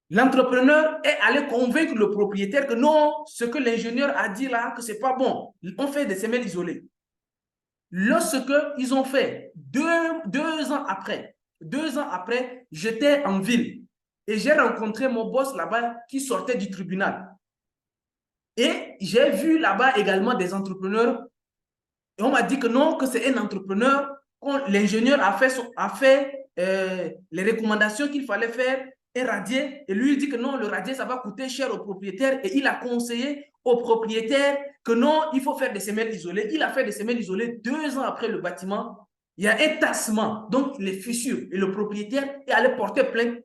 l'entrepreneur est allé convaincre le propriétaire que non, ce que l'ingénieur a dit là, que ce n'est pas bon. On fait des semelles isolées. Lorsque ils ont fait 2 ans après, j'étais en ville et j'ai rencontré mon boss là-bas qui sortait du tribunal. Et j'ai vu là-bas également des entrepreneurs et on m'a dit que non, que c'est un entrepreneur, l'ingénieur a fait les recommandations qu'il fallait faire, un radier, et lui il dit que non, le radier, ça va coûter cher au propriétaire, et il a conseillé au propriétaire que non, il faut faire des semelles isolées. Il a fait des semelles isolées 2 ans après le bâtiment. Il y a un tassement, donc les fissures, et le propriétaire est allé porter plainte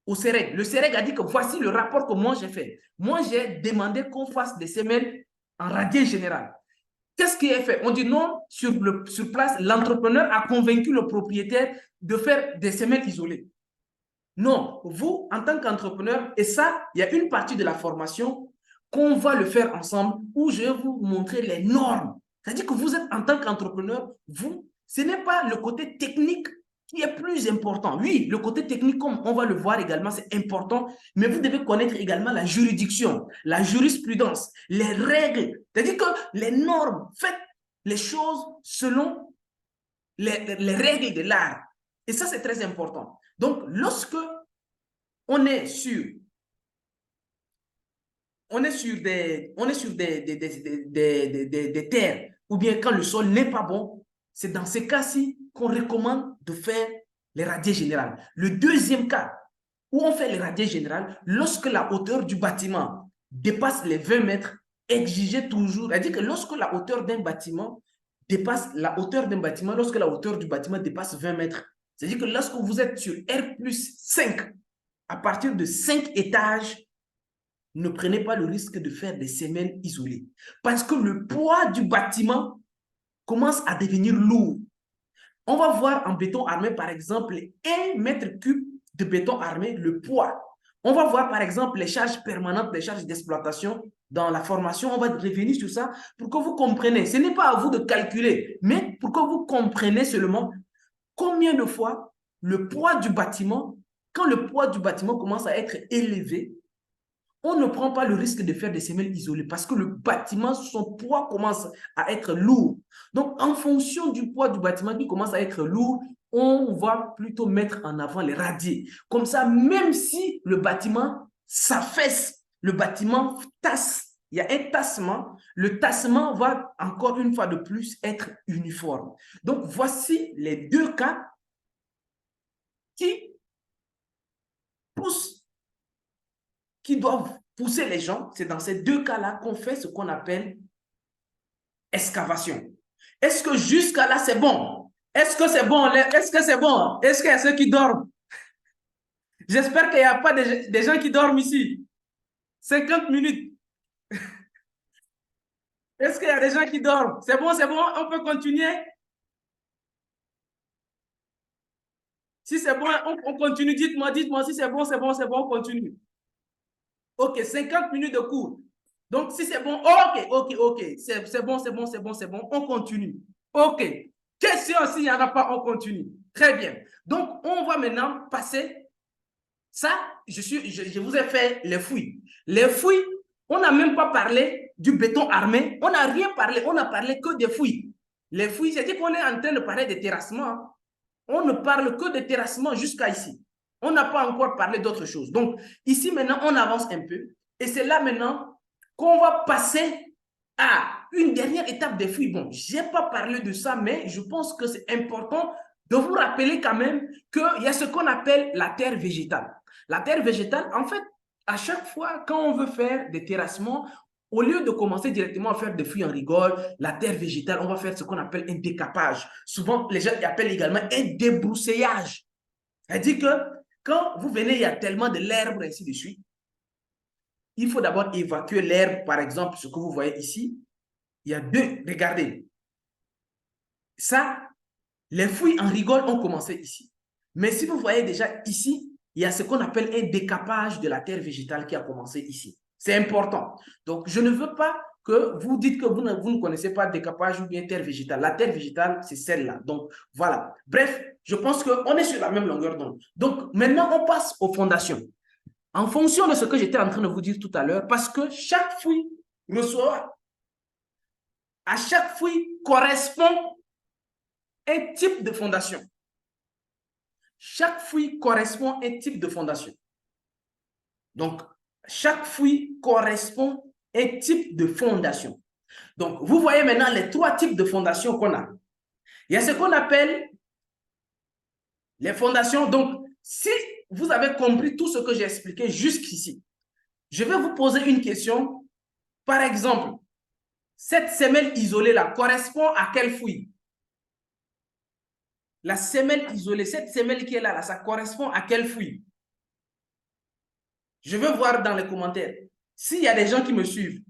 au CEREG. Le CEREG a dit que voici le rapport que moi j'ai fait. Moi, j'ai demandé qu'on fasse des semelles en radier général. Qu'est-ce qui est fait? On dit non, sur place, l'entrepreneur a convaincu le propriétaire de faire des semelles isolées. Non, vous, en tant qu'entrepreneur, et ça, il y a une partie de la formation qu'on va le faire ensemble où je vais vous montrer les normes. C'est-à-dire que vous êtes en tant qu'entrepreneur, ce n'est pas le côté technique qui est plus important. Oui, le côté technique, comme on va le voir également, c'est important, mais vous devez connaître également la juridiction, la jurisprudence, les règles. C'est-à-dire que les normes, faites les choses selon les règles de l'art. Et ça, c'est très important. Donc, lorsque on est sur des terres, ou bien quand le sol n'est pas bon, c'est dans ces cas-ci qu'on recommande de faire les radiers générales. Le deuxième cas, où on fait les radiers générales, lorsque la hauteur du bâtiment dépasse les 20 mètres, exiger toujours, c'est-à-dire que lorsque la hauteur d'un bâtiment dépasse la hauteur d'un bâtiment, lorsque la hauteur du bâtiment dépasse 20 mètres, c'est-à-dire que lorsque vous êtes sur R+5, à partir de 5 étages, ne prenez pas le risque de faire des semelles isolées. Parce que le poids du bâtiment commence à devenir lourd. On va voir en béton armé, par exemple, 1 mètre cube de béton armé, le poids. On va voir, par exemple, les charges permanentes, les charges d'exploitation dans la formation. On va revenir sur ça pour que vous compreniez. Ce n'est pas à vous de calculer, mais pour que vous compreniez seulement combien de fois le poids du bâtiment, quand le poids du bâtiment commence à être élevé, on ne prend pas le risque de faire des semelles isolées parce que le bâtiment, son poids commence à être lourd. Donc, en fonction du poids du bâtiment qui commence à être lourd, on va plutôt mettre en avant les radiers. Comme ça, même si le bâtiment s'affaisse, le bâtiment tasse, il y a un tassement, le tassement va encore une fois de plus être uniforme. Donc, voici les deux cas qui poussent, qui doivent pousser les gens. C'est dans ces deux cas-là qu'on fait ce qu'on appelle excavation. Est-ce que jusqu'à là, c'est bon? Est-ce que c'est bon? Est-ce que c'est bon? Est-ce qu'il y a ceux qui dorment? J'espère qu'il n'y a pas des gens qui dorment ici. 50 minutes. Est-ce qu'il y a des gens qui dorment? C'est bon, on peut continuer? Si c'est bon, on continue. Dites-moi si c'est bon, on continue. OK, 50 minutes de cours. Donc, si c'est bon, OK. C'est bon, on continue. OK. Question, s'il n'y en a pas, on continue. Très bien. Donc, on va maintenant passer. Ça, je vous ai fait les fouilles. Les fouilles, on n'a même pas parlé du béton armé. On n'a rien parlé. On n'a parlé que des fouilles. Les fouilles, c'est-à-dire qu'on est en train de parler de terrassement. On ne parle que de terrassement jusqu'à ici. On n'a pas encore parlé d'autre chose. Donc, ici, maintenant, on avance un peu. Et c'est là, maintenant, qu'on va passer à une dernière étape des fouilles. Bon, je n'ai pas parlé de ça, mais je pense que c'est important de vous rappeler quand même qu'il y a ce qu'on appelle la terre végétale. La terre végétale, en fait, à chaque fois, quand on veut faire des terrassements, au lieu de commencer directement à faire des fouilles en rigole, la terre végétale, on va faire ce qu'on appelle un décapage. Souvent, les gens appellent également un débroussaillage. C'est-à-dire que quand vous venez, il y a tellement de l'herbe, ainsi de suite. Il faut d'abord évacuer l'herbe, par exemple, ce que vous voyez ici. Il y a deux, regardez. Ça, les fouilles en rigole ont commencé ici. Mais si vous voyez déjà ici, il y a ce qu'on appelle un décapage de la terre végétale qui a commencé ici. C'est important. Donc, je ne veux pas que vous dites que vous ne connaissez pas décapage ou bien terre végétale. La terre végétale, c'est celle-là. Donc, voilà. Bref, je pense qu'on est sur la même longueur d'onde. Donc, maintenant, on passe aux fondations. En fonction de ce que j'étais en train de vous dire tout à l'heure, parce que chaque fouille reçoit, à chaque fouille correspond un type de fondation. Chaque fouille correspond à un type de fondation. Donc, chaque fouille correspond à un type de fondation. Donc, vous voyez maintenant les trois types de fondations qu'on a. Il y a ce qu'on appelle les fondations. Donc, si vous avez compris tout ce que j'ai expliqué jusqu'ici, je vais vous poser une question. Par exemple, cette semelle isolée-là correspond à quelle fouille? La semelle isolée, cette semelle qui est là, ça correspond à quelle fouille? Je veux voir dans les commentaires s'il y a des gens qui me suivent.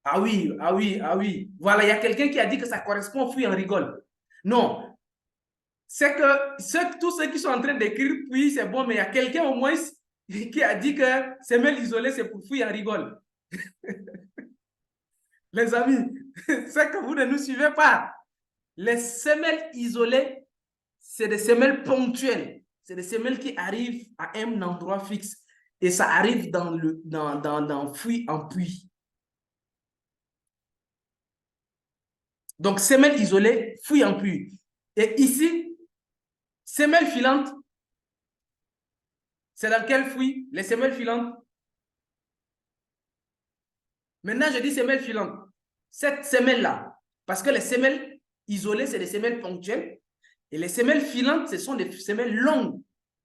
Ah oui. Voilà, il y a quelqu'un qui a dit que ça correspond aux fouilles en rigole. Non, c'est que tous ceux qui sont en train d'écrire puis c'est bon, mais il y a quelqu'un au moins qui a dit que semelle isolée, c'est pour fouilles en rigole. Les amis, c'est que vous ne nous suivez pas. Les semelles isolées, c'est des semelles ponctuelles. C'est des semelles qui arrivent à un endroit fixe. Et ça arrive dans fouille en puits. Donc, semelle isolée, fouille en puits. Et ici, semelle filante, c'est dans quelle fouille? Les semelles filantes. Maintenant, je dis semelle filante. Cette semelle-là, parce que les semelles isolées, c'est des semelles ponctuelles. Et les semelles filantes, ce sont des semelles longues,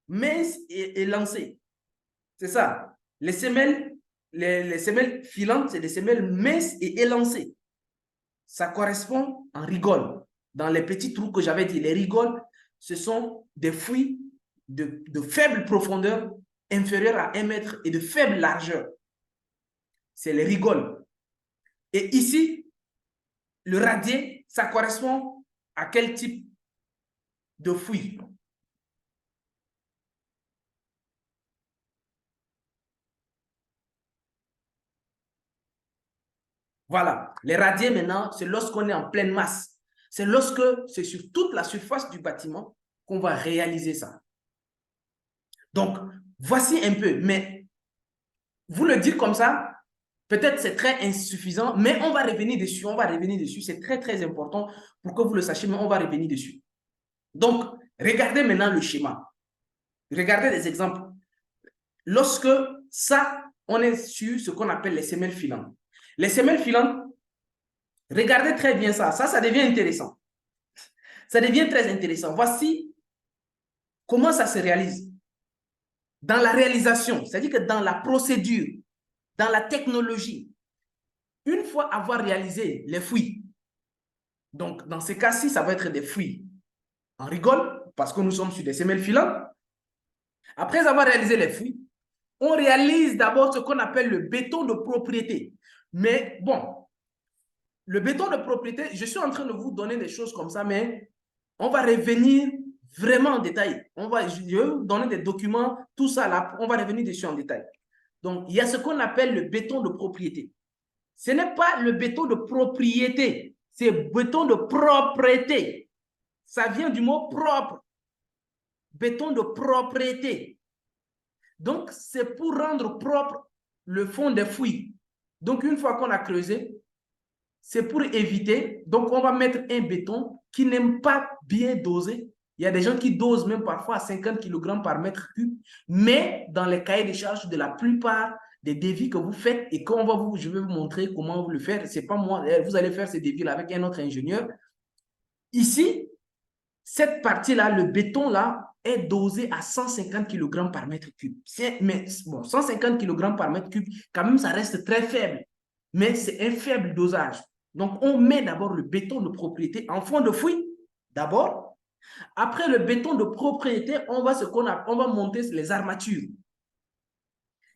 minces et lancées. C'est ça. Les semelles filantes, c'est des semelles minces et élancées. Ça correspond en rigole. Dans les petits trous que j'avais dit, les rigoles, ce sont des fruits de faible profondeur, inférieure à 1 mètre et de faible largeur. C'est les rigoles. Et ici, le radier, ça correspond à quel type de fruit? Voilà. Les radiers, maintenant, c'est lorsqu'on est en pleine masse. C'est lorsque c'est sur toute la surface du bâtiment qu'on va réaliser ça. Donc, voici un peu. Mais vous le dire comme ça, peut-être c'est très insuffisant, mais on va revenir dessus. On va revenir dessus. C'est très, très important pour que vous le sachiez, mais on va revenir dessus. Donc, regardez maintenant le schéma. Regardez les exemples. Lorsque ça, on est sur ce qu'on appelle les semelles filantes. Les semelles filantes, regardez très bien ça. Ça devient intéressant. Ça devient très intéressant. Voici comment ça se réalise. Dans la réalisation, c'est-à-dire que dans la procédure, dans la technologie, une fois avoir réalisé les fruits, donc dans ce cas-ci, ça va être des fruits. On rigole parce que nous sommes sur des semelles filantes. Après avoir réalisé les fruits, on réalise d'abord ce qu'on appelle le béton de propriété. Mais bon, le béton de propriété, je suis en train de vous donner des choses comme ça, mais on va revenir vraiment en détail. Je vais vous donner des documents, tout ça là, on va revenir dessus en détail. Donc, il y a ce qu'on appelle le béton de propriété. Ce n'est pas le béton de propriété, c'est béton de propreté. Ça vient du mot propre. Béton de propreté. Donc, c'est pour rendre propre le fond des fouilles. Donc, une fois qu'on a creusé, c'est pour éviter. Donc, on va mettre un béton qui n'aime pas bien doser. Il y a des gens qui dosent même parfois à 50 kg par mètre cube. Mais dans les cahiers de charges de la plupart des devis que vous faites et je vais vous montrer comment vous le faire. C'est pas moi, vous allez faire ces devis avec un autre ingénieur. Ici, cette partie-là, le béton-là, est dosé à 150 kg par mètre cube. Mais bon, 150 kg par mètre cube, quand même, ça reste très faible. Mais c'est un faible dosage. Donc, on met d'abord le béton de propriété en fond de fouille, d'abord. Après le béton de propriété, on va monter les armatures.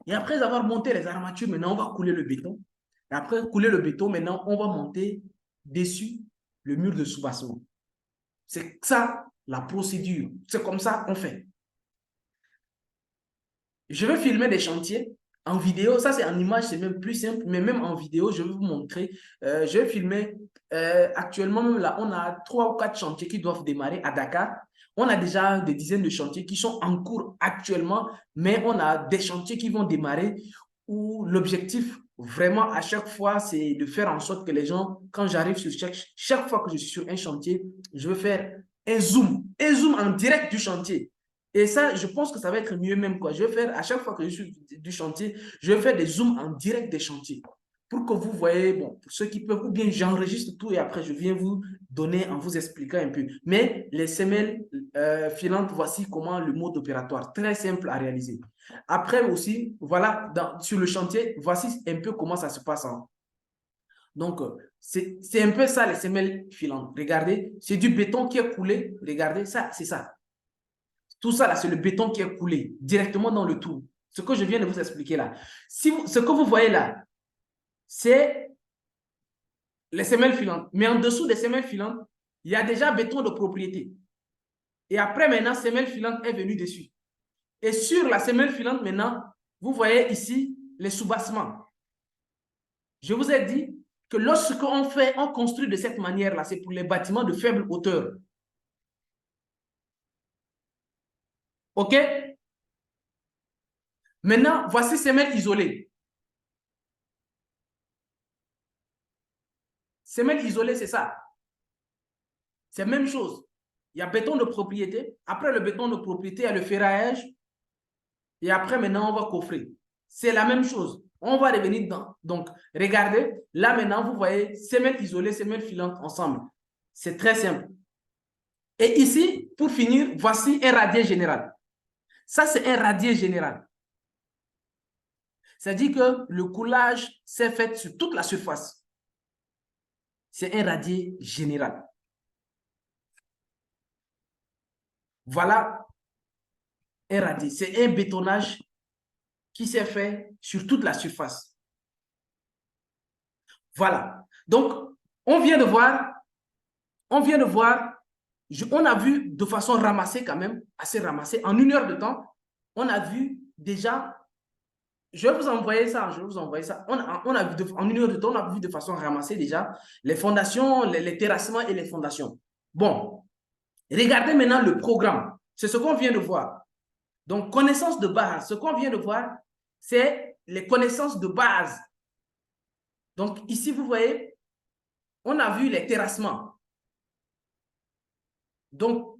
Et après avoir monté les armatures, maintenant, on va couler le béton. Et après couler le béton, maintenant, on va monter dessus le mur de soubassement. C'est ça, la procédure. C'est comme ça qu'on fait. Je vais filmer des chantiers en vidéo. Ça, c'est en image, c'est même plus simple. Mais même en vidéo, je vais vous montrer. Je vais filmer. Actuellement, même là, on a 3 ou 4 chantiers qui doivent démarrer à Dakar. On a déjà des dizaines de chantiers qui sont en cours actuellement, mais on a des chantiers qui vont démarrer où l'objectif, vraiment, à chaque fois, c'est de faire en sorte que les gens, quand j'arrive sur chaque fois que je suis sur un chantier, je veux faire un zoom en direct du chantier. Et ça, je pense que ça va être mieux même, quoi. Je vais faire, à chaque fois que je suis du chantier, je vais faire des zooms en direct des chantiers pour que vous voyez, bon, pour ceux qui peuvent, ou bien j'enregistre tout et après je viens vous donner en vous expliquant un peu. Mais les semelles filantes, voici comment le mode opératoire, très simple à réaliser. Après aussi, voilà, sur le chantier, voici un peu comment ça se passe. Donc, c'est un peu ça les semelles filantes. Regardez, c'est du béton qui est coulé. Regardez, ça, c'est ça. Tout ça, là, c'est le béton qui est coulé directement dans le trou. Ce que je viens de vous expliquer là. Ce que vous voyez là, c'est les semelles filantes. Mais en dessous des semelles filantes, il y a déjà béton de propriété. Et après, maintenant, semelle filante est venue dessus. Et sur la semelle filante, maintenant, vous voyez ici les soubassements. Je vous ai dit que lorsqu'on construit de cette manière-là, c'est pour les bâtiments de faible hauteur. OK? Maintenant, voici semelle isolée. Semelle isolée, c'est ça. C'est la même chose. Il y a béton de propriété. Après le béton de propriété, il y a le ferraillage. Et après, maintenant, on va coffrer. C'est la même chose. On va revenir dans. Donc, regardez. Là, maintenant, vous voyez semelle isolée, semelle filante ensemble. C'est très simple. Et ici, pour finir, voici un radier général. Ça, c'est un radier général. C'est-à-dire que le coulage s'est fait sur toute la surface. C'est un radier général. Voilà un radier. C'est un bétonnage qui s'est fait sur toute la surface. Voilà. Donc, on vient de voir, on a vu de façon ramassée quand même, assez ramassée, en 1 heure de temps, on a vu déjà, je vais vous envoyer ça, On a vu en 1 heure de temps, on a vu de façon ramassée déjà les fondations, les terrassements et les fondations. Bon, regardez maintenant le programme. C'est ce qu'on vient de voir. Donc, connaissances de base. Ce qu'on vient de voir, c'est les connaissances de base. Donc, ici, vous voyez, on a vu les terrassements. Donc,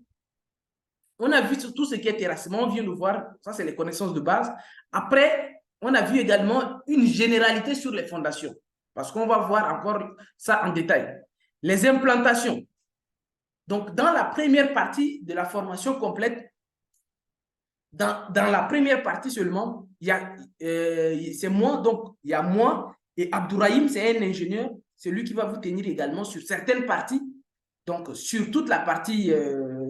on a vu tout ce qui est terrassement, on vient de voir, ça c'est les connaissances de base. Après, on a vu également une généralité sur les fondations, parce qu'on va voir encore ça en détail. Les implantations. Donc, dans la première partie de la formation complète, dans la première partie seulement, c'est moi, donc il y a moi et Abdourahim, c'est un ingénieur, c'est lui qui va vous tenir également sur certaines parties. Donc, sur toute la partie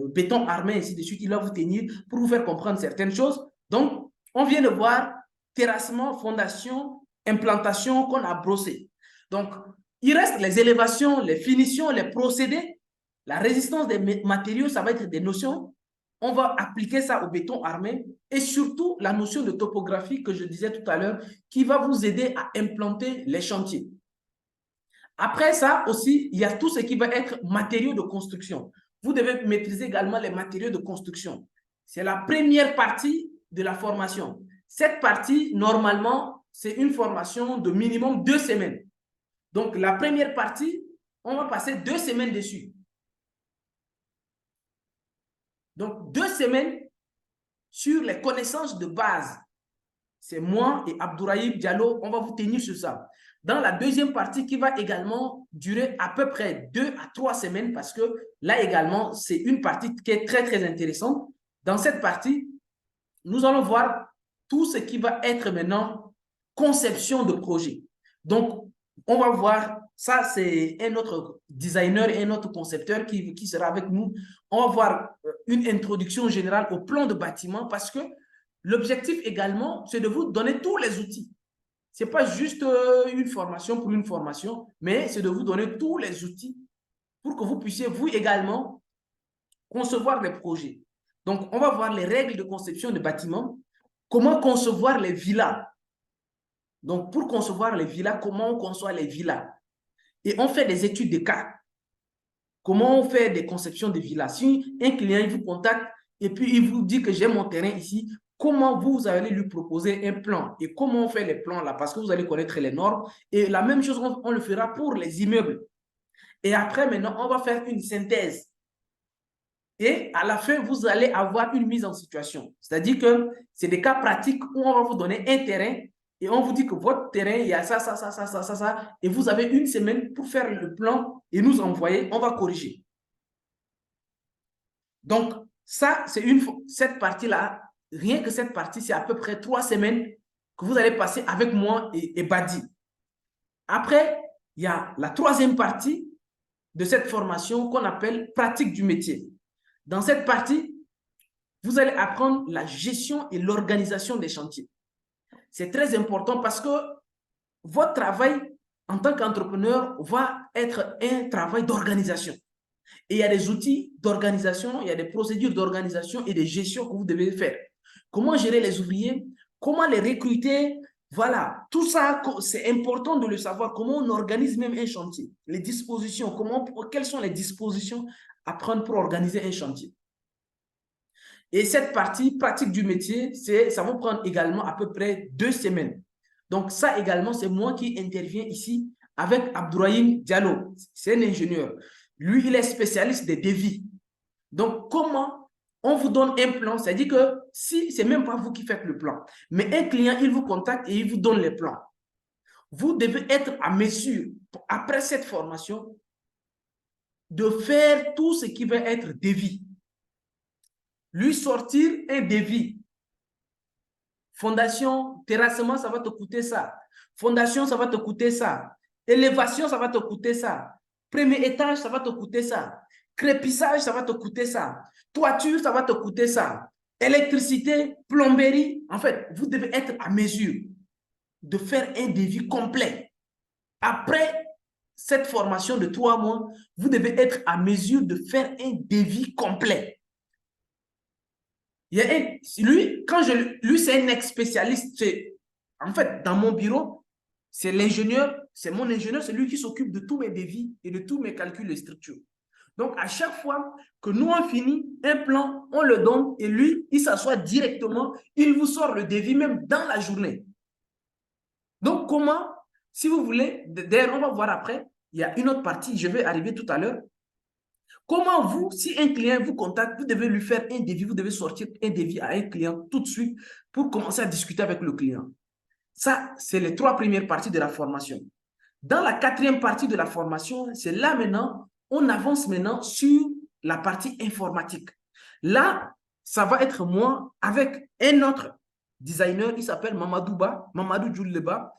béton armé, ainsi de suite, il va vous tenir pour vous faire comprendre certaines choses. Donc, on vient de voir terrassement, fondation, implantation qu'on a brossé. Donc, il reste les élévations, les finitions, les procédés, la résistance des matériaux, ça va être des notions. On va appliquer ça au béton armé et surtout la notion de topographie que je disais tout à l'heure qui va vous aider à implanter les chantiers. Après ça aussi, il y a tout ce qui va être matériaux de construction. Vous devez maîtriser également les matériaux de construction. C'est la première partie de la formation. Cette partie, normalement, c'est une formation de minimum 2 semaines. Donc, la première partie, on va passer 2 semaines dessus. Donc, 2 semaines sur les connaissances de base. C'est moi et Abdourahim Diallo, on va vous tenir sur ça. Dans la deuxième partie qui va également durer à peu près 2 à 3 semaines parce que là également, c'est une partie qui est très, très intéressante. Dans cette partie, nous allons voir tout ce qui va être maintenant conception de projet. Donc, on va voir, ça c'est un autre designer et un autre concepteur qui sera avec nous. On va voir une introduction générale au plan de bâtiment parce que l'objectif également, c'est de vous donner tous les outils. Ce n'est pas juste une formation pour une formation, mais c'est de vous donner tous les outils pour que vous puissiez, vous également, concevoir des projets. Donc, on va voir les règles de conception de bâtiments, comment concevoir les villas. Donc, pour concevoir les villas, comment on conçoit les villas. Et on fait des études de cas. Comment on fait des conceptions de villas. Si un client il vous contacte et puis il vous dit que j'ai mon terrain ici, comment vous allez lui proposer un plan et comment on fait les plans là parce que vous allez connaître les normes. Et la même chose, on le fera pour les immeubles. Et après, maintenant, on va faire une synthèse. Et à la fin, vous allez avoir une mise en situation. C'est-à-dire que c'est des cas pratiques où on va vous donner un terrain et on vous dit que votre terrain, il y a ça, ça, ça, ça, ça, ça, ça. Et vous avez 1 semaine pour faire le plan et nous envoyer, on va corriger. Donc, ça, c'est cette partie-là, rien que cette partie, c'est à peu près 3 semaines que vous allez passer avec moi et Badi. Après, il y a la troisième partie de cette formation qu'on appelle pratique du métier. Dans cette partie, vous allez apprendre la gestion et l'organisation des chantiers. C'est très important parce que votre travail en tant qu'entrepreneur va être un travail d'organisation. Et il y a des outils d'organisation, il y a des procédures d'organisation et de gestion que vous devez faire. Comment gérer les ouvriers, comment les recruter, voilà. Tout ça, c'est important de le savoir, comment on organise même un chantier. Les dispositions, quelles sont les dispositions à prendre pour organiser un chantier. Et cette partie pratique du métier, ça va prendre également à peu près 2 semaines. Donc ça également, c'est moi qui interviens ici avec Abdourahim Diallo. C'est un ingénieur. Lui, il est spécialiste des devis. Donc, comment on vous donne un plan? C'est-à-dire que si ce n'est même pas vous qui faites le plan, mais un client, il vous contacte et il vous donne les plans. Vous devez être à mesure, après cette formation, de faire tout ce qui va être devis. Lui sortir un devis Fondation, terrassement, ça va te coûter ça. Fondation, ça va te coûter ça. Élévation, ça va te coûter ça. Premier étage, ça va te coûter ça. Crépissage, ça va te coûter ça. Toiture, ça va te coûter ça. Électricité, plomberie. En fait, vous devez être à mesure de faire un devis complet. Après cette formation de 3 mois, vous devez être à mesure de faire un devis complet. Lui, lui c'est un ex-spécialiste. En fait, dans mon bureau, c'est l'ingénieur, c'est mon ingénieur, c'est lui qui s'occupe de tous mes devis et de tous mes calculs de structure. Donc, à chaque fois que nous on finit un plan, on le donne et lui, il s'assoit directement, il vous sort le devis même dans la journée. Donc, comment, si vous voulez, d'ailleurs, on va voir après, il y a une autre partie, je vais arriver tout à l'heure. Comment vous, si un client vous contacte, vous devez lui faire un devis, vous devez sortir un devis à un client tout de suite pour commencer à discuter avec le client. Ça, c'est les 3 premières parties de la formation. Dans la 4e partie de la formation, c'est là maintenant, on avance maintenant sur la partie informatique. Là, ça va être moi avec un autre designer, il s'appelle Mamadou Djouleba.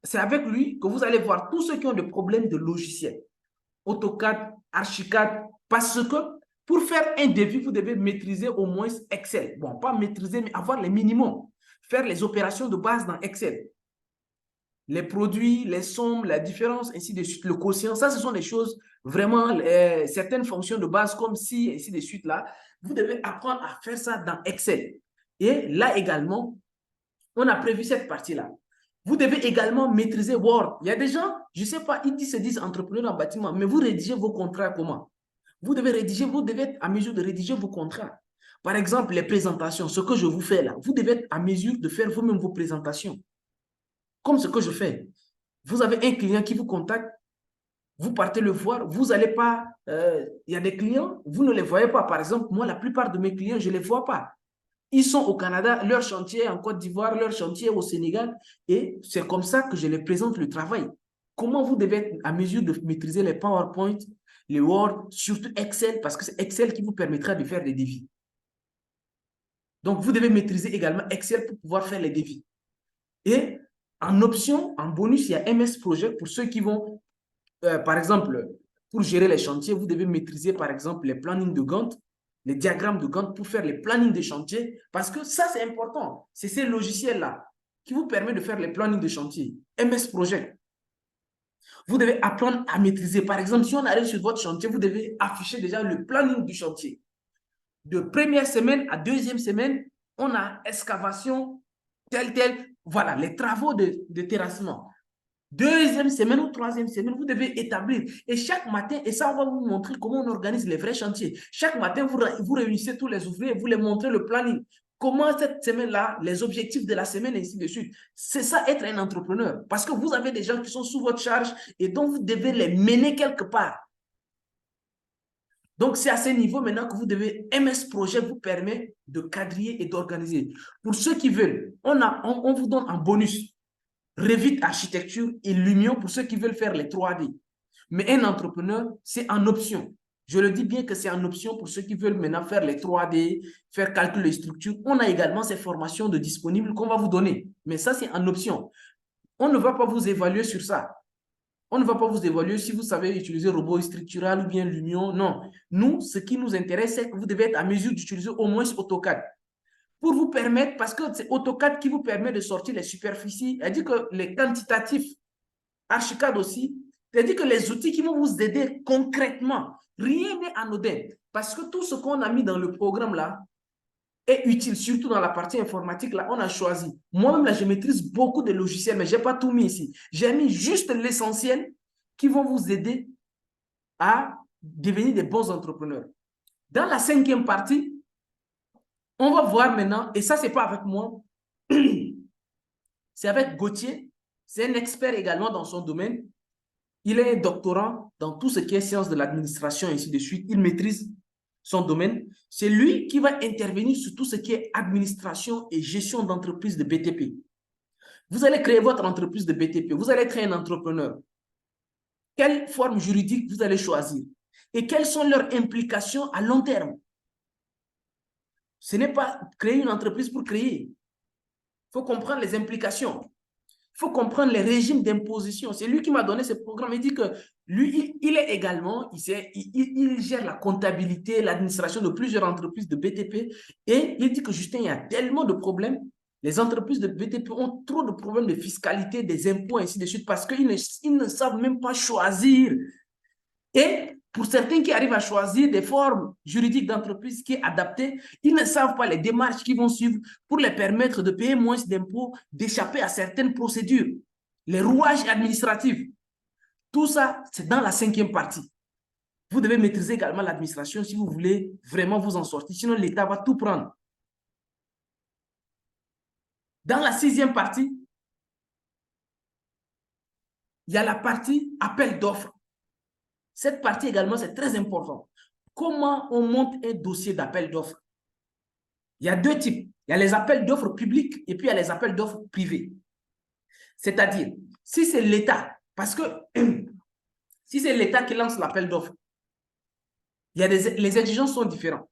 C'est avec lui que vous allez voir tous ceux qui ont des problèmes de logiciel. AutoCAD, Archicad, parce que pour faire un devis, vous devez maîtriser au moins Excel. Bon, pas maîtriser, mais avoir les minimums. Faire les opérations de base dans Excel. Les produits, les sommes, la différence, ainsi de suite, le quotient, ça, ce sont des choses vraiment, certaines fonctions de base comme si, ainsi de suite, là. Vous devez apprendre à faire ça dans Excel. Et là également, on a prévu cette partie-là. Vous devez également maîtriser Word. Il y a des gens, je ne sais pas, ils se disent entrepreneurs en bâtiment, mais vous rédigez vos contrats comment? Vous devez être à mesure de rédiger vos contrats. Par exemple, les présentations, ce que je vous fais là, vous devez être à mesure de faire vous-même vos présentations. Comme ce que je fais. Vous avez un client qui vous contacte, vous partez le voir, vous n'allez pas, il y a des clients, vous ne les voyez pas. Par exemple, moi, la plupart de mes clients, je ne les vois pas. Ils sont au Canada, leur chantier est en Côte d'Ivoire, leur chantier est au Sénégal, et c'est comme ça que je les présente le travail. Comment vous devez être à mesure de maîtriser les PowerPoint, les Word, surtout Excel, parce que c'est Excel qui vous permettra de faire des devis. Donc, vous devez maîtriser également Excel pour pouvoir faire les devis. Et en option, en bonus, il y a MS Project pour ceux qui vont, par exemple, pour gérer les chantiers, vous devez maîtriser, par exemple, les plannings de Gantt, les diagrammes de Gantt pour faire les plannings de chantier, parce que ça, c'est important. C'est ces logiciels-là qui vous permettent de faire les plannings de chantier. MS Project. Vous devez apprendre à maîtriser. Par exemple, si on arrive sur votre chantier, vous devez afficher déjà le planning du chantier. De première semaine à 2e semaine, on a excavation, tel. Voilà, les travaux de terrassement. 2e semaine ou 3e semaine, vous devez établir. Et chaque matin, et ça, on va vous montrer comment on organise les vrais chantiers. Chaque matin, vous réunissez tous les ouvriers, vous les montrez le planning. Comment cette semaine-là, les objectifs de la semaine, et ainsi de suite. C'est ça, être un entrepreneur. Parce que vous avez des gens qui sont sous votre charge et dont vous devez les mener quelque part. Donc, c'est à ce niveau maintenant que vous devez, MS Project vous permet de quadriller et d'organiser. Pour ceux qui veulent, on vous donne en bonus Revit Architecture et Lumion pour ceux qui veulent faire les 3D. Mais un entrepreneur, c'est en option. Je le dis bien que c'est en option pour ceux qui veulent maintenant faire les 3D, faire calcul de structure. On a également ces formations de disponibles qu'on va vous donner. Mais ça, c'est en option. On ne va pas vous évaluer sur ça. On ne va pas vous évaluer si vous savez utiliser robot structural ou bien Lumion. Non. Nous, ce qui nous intéresse, c'est que vous devez être à mesure d'utiliser au moins AutoCAD. Pour vous permettre, parce que c'est AutoCAD qui vous permet de sortir les superficies, elle dit que les quantitatifs, Archicad aussi, elle dit que les outils qui vont vous aider concrètement, rien n'est anodin. Parce que tout ce qu'on a mis dans le programme là est utile, surtout dans la partie informatique là, on a choisi. Moi-même là, je maîtrise beaucoup de logiciels, mais je n'ai pas tout mis ici. J'ai mis juste l'essentiel qui vont vous aider à devenir des bons entrepreneurs. Dans la 5e partie, on va voir maintenant, et ça, ce n'est pas avec moi, c'est avec Gauthier. C'est un expert également dans son domaine. Il est un doctorant dans tout ce qui est sciences de l'administration et ainsi de suite. Il maîtrise son domaine. C'est lui qui va intervenir sur tout ce qui est administration et gestion d'entreprise de BTP. Vous allez créer votre entreprise de BTP. Vous allez être un entrepreneur. Quelle forme juridique vous allez choisir? Et quelles sont leurs implications à long terme? Ce n'est pas créer une entreprise pour créer. Il faut comprendre les implications. Il faut comprendre les régimes d'imposition. C'est lui qui m'a donné ce programme. Il dit que lui, il est également, il gère la comptabilité, l'administration de plusieurs entreprises de BTP. Et il dit que Justin, il y a tellement de problèmes. Les entreprises de BTP ont trop de problèmes de fiscalité, des impôts, ainsi de suite, parce qu'ils ne savent même pas choisir. Et pour certains qui arrivent à choisir des formes juridiques d'entreprise qui est adaptée, ils ne savent pas les démarches qu'ils vont suivre pour les permettre de payer moins d'impôts, d'échapper à certaines procédures, les rouages administratifs. Tout ça, c'est dans la 5e partie. Vous devez maîtriser également l'administration si vous voulez vraiment vous en sortir. Sinon, l'État va tout prendre. Dans la 6e partie, il y a la partie appel d'offres. Cette partie également, c'est très important. Comment on monte un dossier d'appel d'offres? Il y a 2 types. Il y a les appels d'offres publics et puis il y a les appels d'offres privés. C'est-à-dire, si c'est l'État, parce que si c'est l'État qui lance l'appel d'offres, les exigences sont différentes.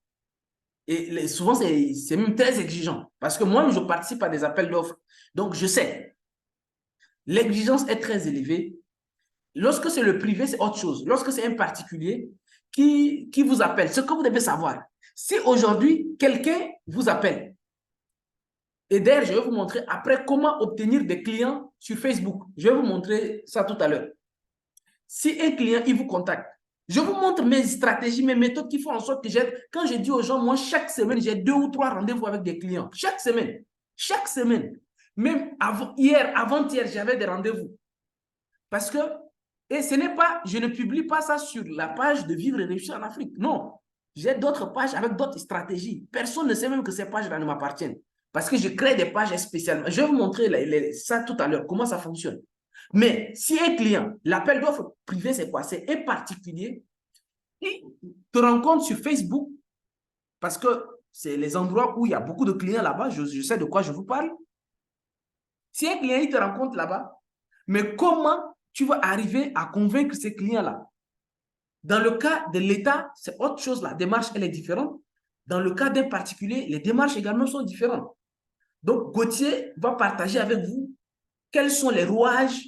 Et souvent, c'est même très exigeant. Parce que moi, je participe à des appels d'offres. Donc, je sais, l'exigence est très élevée. Lorsque c'est le privé, c'est autre chose. Lorsque c'est un particulier qui vous appelle, ce que vous devez savoir, si aujourd'hui, quelqu'un vous appelle, et d'ailleurs, je vais vous montrer après comment obtenir des clients sur Facebook. Je vais vous montrer ça tout à l'heure. Si un client, il vous contacte, je vous montre mes stratégies, mes méthodes qui font en sorte que quand je dis aux gens, moi, chaque semaine, j'ai 2 ou 3 rendez-vous avec des clients. Chaque semaine. Chaque semaine. Même avant-hier, j'avais des rendez-vous. Parce que, et ce n'est pas, je ne publie pas ça sur la page de Vivre et Réussir en Afrique. Non. J'ai d'autres pages avec d'autres stratégies. Personne ne sait même que ces pages-là ne m'appartiennent. Parce que je crée des pages spécialement. Je vais vous montrer ça tout à l'heure, comment ça fonctionne. Mais si un client, l'appel d'offres privé, c'est quoi? C'est un particulier qui te rencontre sur Facebook, parce que c'est les endroits où il y a beaucoup de clients là-bas, je sais de quoi je vous parle. Si un client, il te rencontre là-bas, mais comment tu vas arriver à convaincre ces clients-là? Dans le cas de l'État, c'est autre chose, la démarche, elle est différente. Dans le cas d'un particulier, les démarches également sont différentes. Donc, Gauthier va partager avec vous quels sont les rouages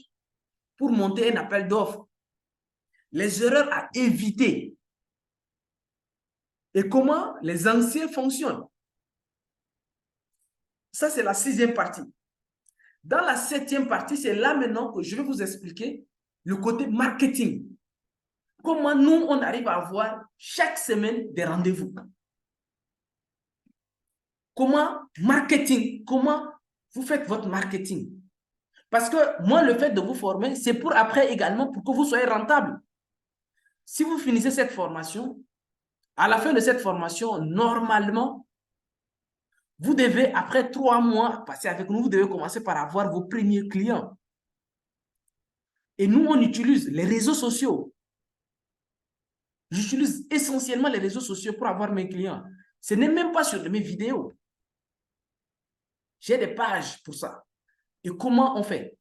pour monter un appel d'offres, les erreurs à éviter et comment les anciens fonctionnent. Ça, c'est la 6e partie. Dans la 7e partie, c'est là maintenant que je vais vous expliquer le côté marketing. Comment nous, on arrive à avoir chaque semaine des rendez-vous. Comment marketing, comment vous faites votre marketing. Parce que moi, le fait de vous former, c'est pour après également pour que vous soyez rentable. Si vous finissez cette formation, à la fin de cette formation, normalement, vous devez, après 3 mois passer avec nous, vous devez commencer par avoir vos premiers clients. Et nous, on utilise les réseaux sociaux. J'utilise essentiellement les réseaux sociaux pour avoir mes clients. Ce n'est même pas sur mes vidéos. J'ai des pages pour ça. Et comment on fait?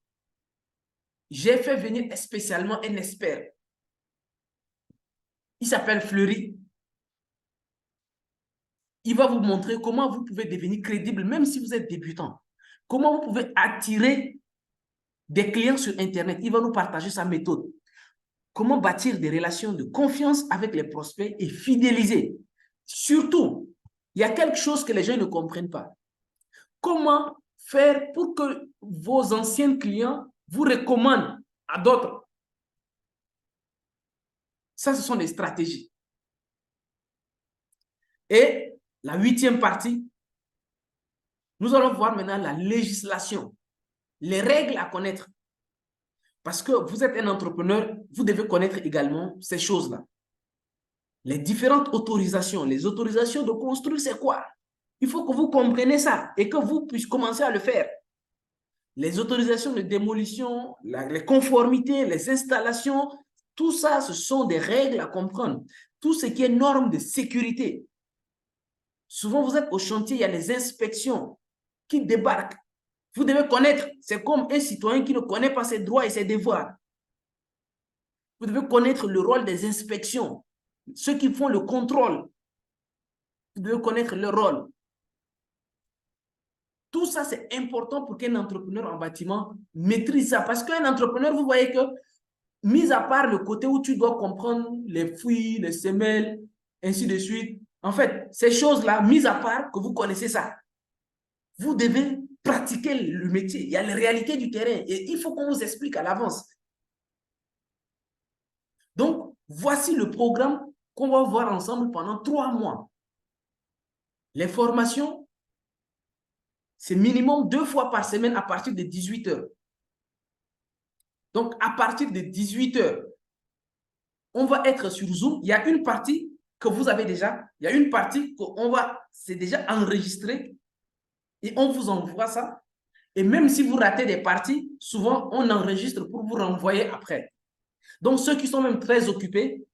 J'ai fait venir spécialement un expert. Il s'appelle Fleury. Il va vous montrer comment vous pouvez devenir crédible, même si vous êtes débutant. Comment vous pouvez attirer des clients sur Internet. Il va nous partager sa méthode. Comment bâtir des relations de confiance avec les prospects et fidéliser. Surtout, il y a quelque chose que les gens ne comprennent pas. Comment faire pour que vos anciens clients vous recommandent à d'autres? Ça, ce sont des stratégies. Et la 8e partie, nous allons voir maintenant la législation, les règles à connaître. Parce que vous êtes un entrepreneur, vous devez connaître également ces choses-là. Les différentes autorisations, les autorisations de construire, c'est quoi? Il faut que vous compreniez ça et que vous puissiez commencer à le faire. Les autorisations de démolition, les conformités, les installations, tout ça, ce sont des règles à comprendre. Tout ce qui est normes de sécurité. Souvent, vous êtes au chantier, il y a les inspections qui débarquent. Vous devez connaître, c'est comme un citoyen qui ne connaît pas ses droits et ses devoirs. Vous devez connaître le rôle des inspections, ceux qui font le contrôle. Vous devez connaître leur rôle. Tout ça, c'est important pour qu'un entrepreneur en bâtiment maîtrise ça. Parce qu'un entrepreneur, vous voyez que, mis à part le côté où tu dois comprendre les fouilles, les semelles, ainsi de suite, en fait, ces choses-là, mis à part que vous connaissez ça, vous devez pratiquer le métier. Il y a les réalités du terrain et il faut qu'on vous explique à l'avance. Donc, voici le programme qu'on va voir ensemble pendant 3 mois. Les formations, c'est minimum 2 fois par semaine à partir de 18 heures. Donc, à partir de 18 heures, on va être sur Zoom. Il y a une partie que vous avez déjà. Il y a une partie qu'on va, c'est déjà enregistré et on vous envoie ça. Et même si vous ratez des parties, souvent, on enregistre pour vous renvoyer après. Donc, ceux qui sont même très occupés,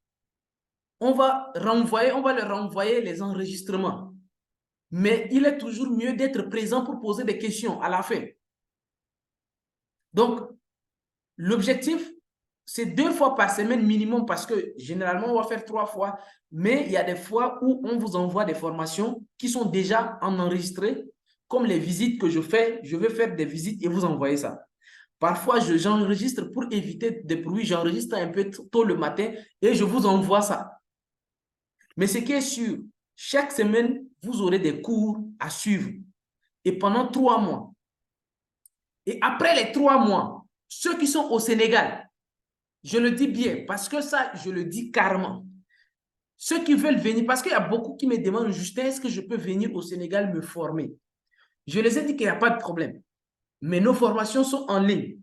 on va leur renvoyer les enregistrements. Mais il est toujours mieux d'être présent pour poser des questions à la fin. Donc, l'objectif, c'est 2 fois par semaine minimum parce que généralement, on va faire 3 fois. Mais il y a des fois où on vous envoie des formations qui sont déjà en enregistré, comme les visites que je fais. Je vais faire des visites et vous envoyer ça. Parfois, j'enregistre pour éviter des bruits. J'enregistre un peu tôt le matin et je vous envoie ça. Mais ce qui est sûr, chaque semaine, vous aurez des cours à suivre. Et pendant 3 mois. Et après les 3 mois, ceux qui sont au Sénégal, je le dis bien, parce que ça, je le dis carrément. Ceux qui veulent venir, parce qu'il y a beaucoup qui me demandent, Justin, est-ce que je peux venir au Sénégal me former? Je les ai dit qu'il n'y a pas de problème. Mais nos formations sont en ligne.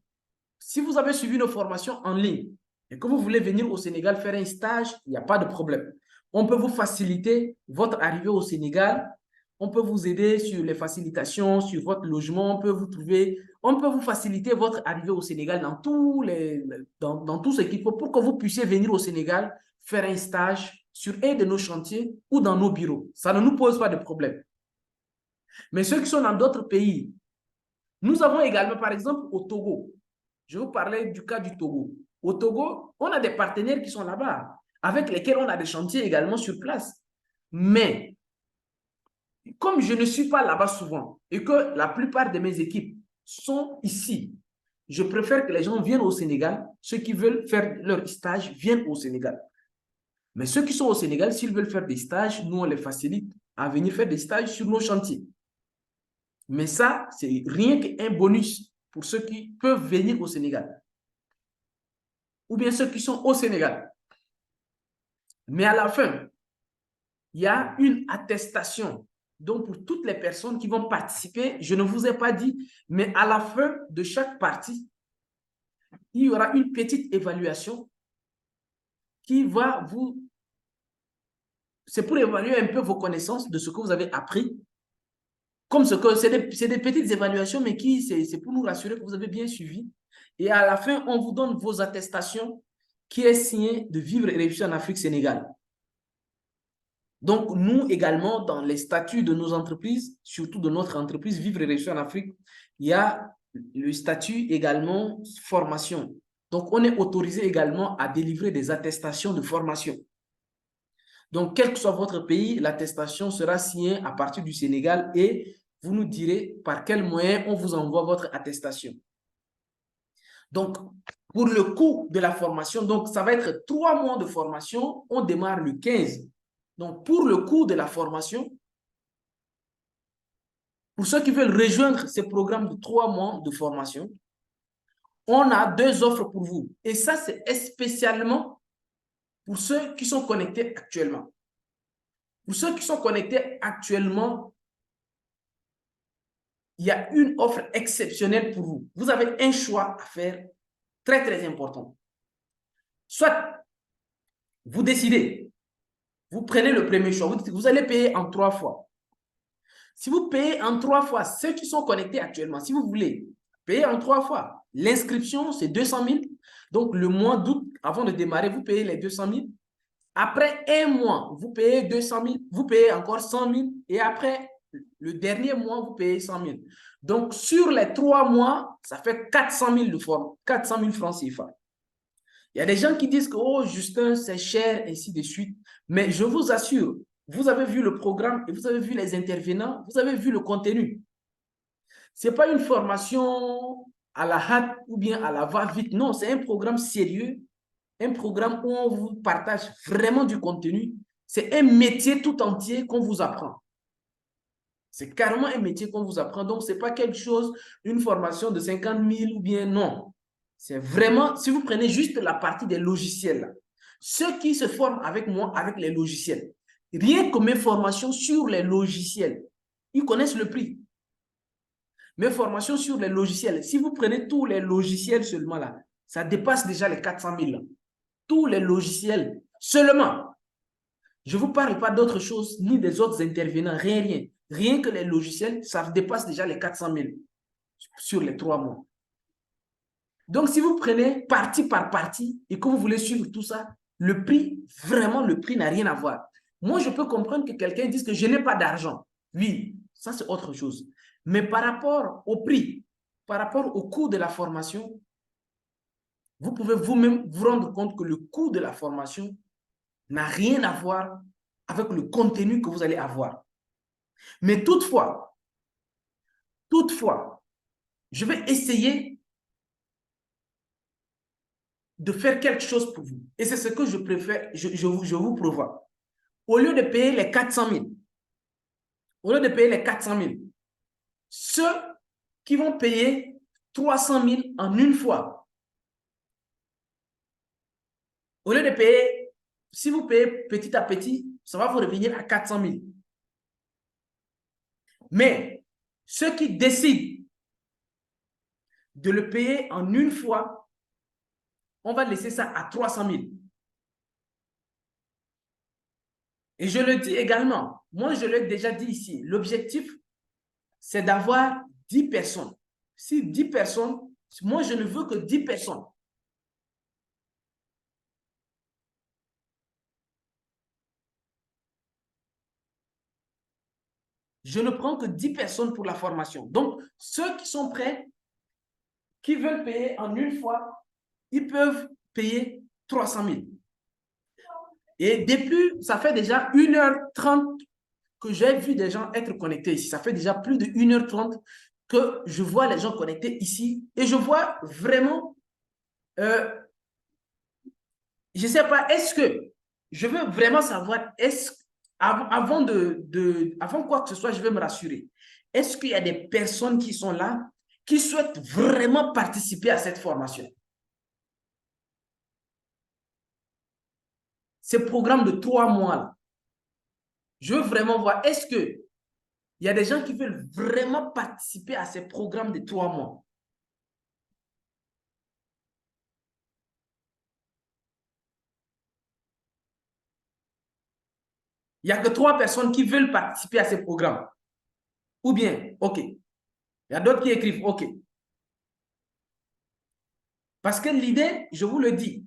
Si vous avez suivi nos formations en ligne et que vous voulez venir au Sénégal faire un stage, il n'y a pas de problème. On peut vous faciliter votre arrivée au Sénégal. On peut vous aider sur les facilitations, sur votre logement. On peut vous faciliter votre arrivée au Sénégal dans tout ce qu'il faut pour que vous puissiez venir au Sénégal faire un stage sur un de nos chantiers ou dans nos bureaux. Ça ne nous pose pas de problème. Mais ceux qui sont dans d'autres pays, nous avons également, par exemple, au Togo, je vous parlais du cas du Togo. Au Togo, on a des partenaires qui sont là-bas, avec lesquels on a des chantiers également sur place. Mais, comme je ne suis pas là-bas souvent et que la plupart de mes équipes sont ici, je préfère que les gens viennent au Sénégal. Ceux qui veulent faire leur stage viennent au Sénégal. Mais ceux qui sont au Sénégal, s'ils veulent faire des stages, nous, on les facilite à venir faire des stages sur nos chantiers. Mais ça, c'est rien qu'un bonus pour ceux qui peuvent venir au Sénégal. Ou bien ceux qui sont au Sénégal. Mais à la fin, il y a une attestation. Donc, pour toutes les personnes qui vont participer, je ne vous ai pas dit, mais à la fin de chaque partie, il y aura une petite évaluation qui va vous... C'est pour évaluer un peu vos connaissances de ce que vous avez appris. Comme ce que c'est des petites évaluations, mais qui c'est pour nous rassurer que vous avez bien suivi. Et à la fin, on vous donne vos attestations qui est signée de Vivre et réussir en Afrique Sénégal. Donc, nous également, dans les statuts de nos entreprises, surtout de notre entreprise Vivre et réussir en Afrique, il y a le statut également formation. Donc, on est autorisé également à délivrer des attestations de formation. Donc, quel que soit votre pays, l'attestation sera signée à partir du Sénégal et vous nous direz par quel moyen on vous envoie votre attestation. Donc, pour le coût de la formation, donc ça va être 3 mois de formation. On démarre le 15. Donc, pour le coût de la formation, pour ceux qui veulent rejoindre ces programmes de 3 mois de formation, on a 2 offres pour vous. Et ça, c'est spécialement pour ceux qui sont connectés actuellement. Pour ceux qui sont connectés actuellement, il y a une offre exceptionnelle pour vous. Vous avez un choix à faire très, très important. Soit vous décidez, vous prenez le premier choix, vous allez payer en 3 fois. Si vous payez en 3 fois, ceux qui sont connectés actuellement, si vous voulez payer en 3 fois, l'inscription, c'est 200 000. Donc, le mois d'août, avant de démarrer, vous payez les 200 000. Après un mois, vous payez 200 000, vous payez encore 100 000. Et après le dernier mois, vous payez 100 000. Donc, sur les 3 mois, ça fait 400 000 de forme, 400 000 francs CFA. Il y a des gens qui disent que, oh, Justin, c'est cher, ainsi de suite. Mais je vous assure, vous avez vu le programme et vous avez vu les intervenants, vous avez vu le contenu. Ce n'est pas une formation à la hâte ou bien à la va-vite. Non, c'est un programme sérieux, un programme où on vous partage vraiment du contenu. C'est un métier tout entier qu'on vous apprend. C'est carrément un métier qu'on vous apprend. Donc, ce n'est pas quelque chose, une formation de 50 000 ou bien non. C'est vraiment, si vous prenez juste la partie des logiciels, là, ceux qui se forment avec moi, avec les logiciels, rien que mes formations sur les logiciels, ils connaissent le prix. Mes formations sur les logiciels, si vous prenez tous les logiciels seulement là, ça dépasse déjà les 400 000. Là. Tous les logiciels seulement. Je ne vous parle pas d'autre chose, ni des autres intervenants, rien, rien. Rien que les logiciels, ça dépasse déjà les 400 000 sur les 3 mois. Donc, si vous prenez partie par partie et que vous voulez suivre tout ça, le prix, vraiment, le prix n'a rien à voir. Moi, je peux comprendre que quelqu'un dise que je n'ai pas d'argent. Oui, ça, c'est autre chose. Mais par rapport au prix, par rapport au coût de la formation, vous pouvez vous-même vous rendre compte que le coût de la formation n'a rien à voir avec le contenu que vous allez avoir. Mais toutefois, je vais essayer de faire quelque chose pour vous. Et c'est ce que je préfère, je vous prévois. Au lieu de payer les 400 000, ceux qui vont payer 300 000 en une fois, au lieu de payer, si vous payez petit à petit, ça va vous revenir à 400 000. Mais ceux qui décident de le payer en une fois, on va laisser ça à 300 000. Et je le dis également, moi je l'ai déjà dit ici, l'objectif, c'est d'avoir 10 personnes. Si 10 personnes, moi je ne veux que 10 personnes. Je ne prends que 10 personnes pour la formation. Donc, ceux qui sont prêts, qui veulent payer en une fois, ils peuvent payer 300 000. Et depuis, ça fait déjà 1h30 que j'ai vu des gens être connectés ici. Ça fait déjà plus de 1h30 que je vois les gens connectés ici. Et je vois vraiment, je ne sais pas, est-ce que, je veux vraiment savoir, avant quoi que ce soit, je veux me rassurer. Est-ce qu'il y a des personnes qui sont là, qui souhaitent vraiment participer à cette formation? Ce programme de 3 mois là, je veux vraiment voir, est-ce qu'il y a des gens qui veulent vraiment participer à ces programmes de 3 mois? Il n'y a que 3 personnes qui veulent participer à ces programmes. Ou bien, OK. Il y a d'autres qui écrivent OK. Parce que l'idée, je vous le dis,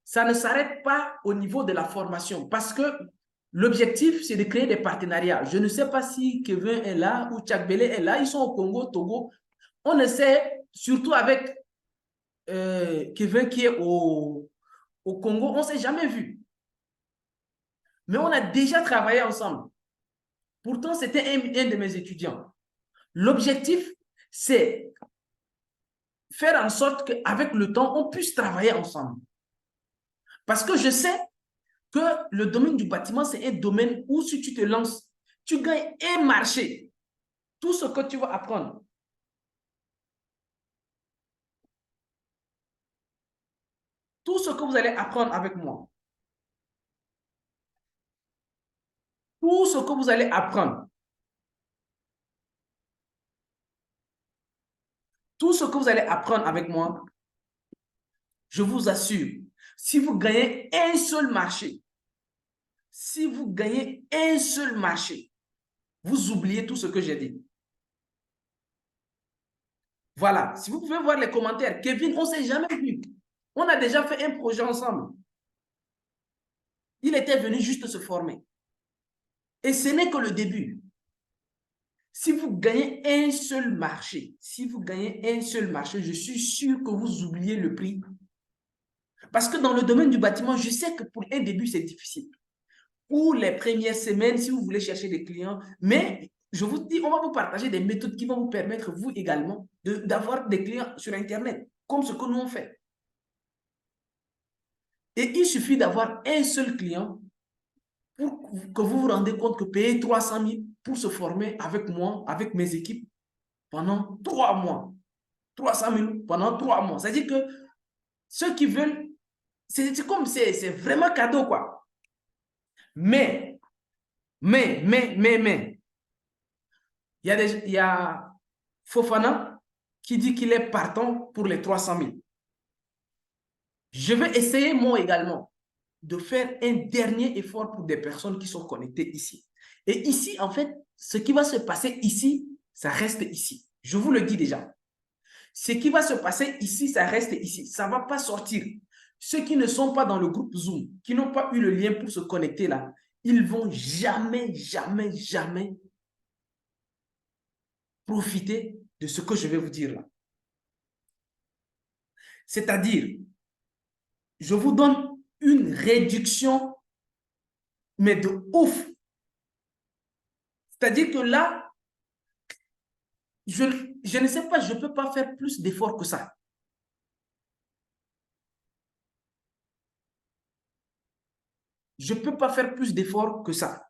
ça ne s'arrête pas au niveau de la formation. Parce que l'objectif, c'est de créer des partenariats. Je ne sais pas si Kevin est là ou Tchakbele est là. Ils sont au Congo, Togo. On essaie, surtout avec Kevin qui est au Congo, on ne s'est jamais vu. Mais on a déjà travaillé ensemble. Pourtant, c'était un de mes étudiants. L'objectif, c'est faire en sorte qu'avec le temps, on puisse travailler ensemble. Parce que je sais que le domaine du bâtiment, c'est un domaine où si tu te lances, tu gagnes un marché. Tout ce que tu vas apprendre. Tout ce que vous allez apprendre avec moi. Tout ce que vous allez apprendre. Tout ce que vous allez apprendre avec moi, je vous assure, si vous gagnez un seul marché, si vous gagnez un seul marché, vous oubliez tout ce que j'ai dit. Voilà, si vous pouvez voir les commentaires, Kevin, on ne s'est jamais vu. On a déjà fait un projet ensemble. Il était venu juste se former. Et ce n'est que le début. Si vous gagnez un seul marché, je suis sûr que vous oubliez le prix. Parce que dans le domaine du bâtiment, je sais que pour un début, c'est difficile. Pour les premières semaines, si vous voulez chercher des clients, mais je vous dis, on va vous partager des méthodes qui vont vous permettre, vous également, d'avoir des clients sur Internet, comme ce que nous on fait. Et il suffit d'avoir un seul client pour que vous vous rendez compte que payer 300 000 pour se former avec moi, avec mes équipes, pendant 3 mois. 300 000 pendant 3 mois. C'est-à-dire que ceux qui veulent, c'est comme, c'est vraiment cadeau, quoi. Mais, il y a Fofana qui dit qu'il est partant pour les 300 000. Je vais essayer, moi également, de faire un dernier effort pour des personnes qui sont connectées ici. Et ici, en fait, ce qui va se passer ici, ça reste ici. Je vous le dis déjà. Ce qui va se passer ici, ça reste ici. Ça ne va pas sortir. Ceux qui ne sont pas dans le groupe Zoom, qui n'ont pas eu le lien pour se connecter là, ils ne vont jamais, jamais, jamais profiter de ce que je vais vous dire là. C'est-à-dire, je vous donne une réduction, mais de ouf. C'est-à-dire que là, je ne sais pas, je ne peux pas faire plus d'efforts que ça. Je ne peux pas faire plus d'efforts que ça.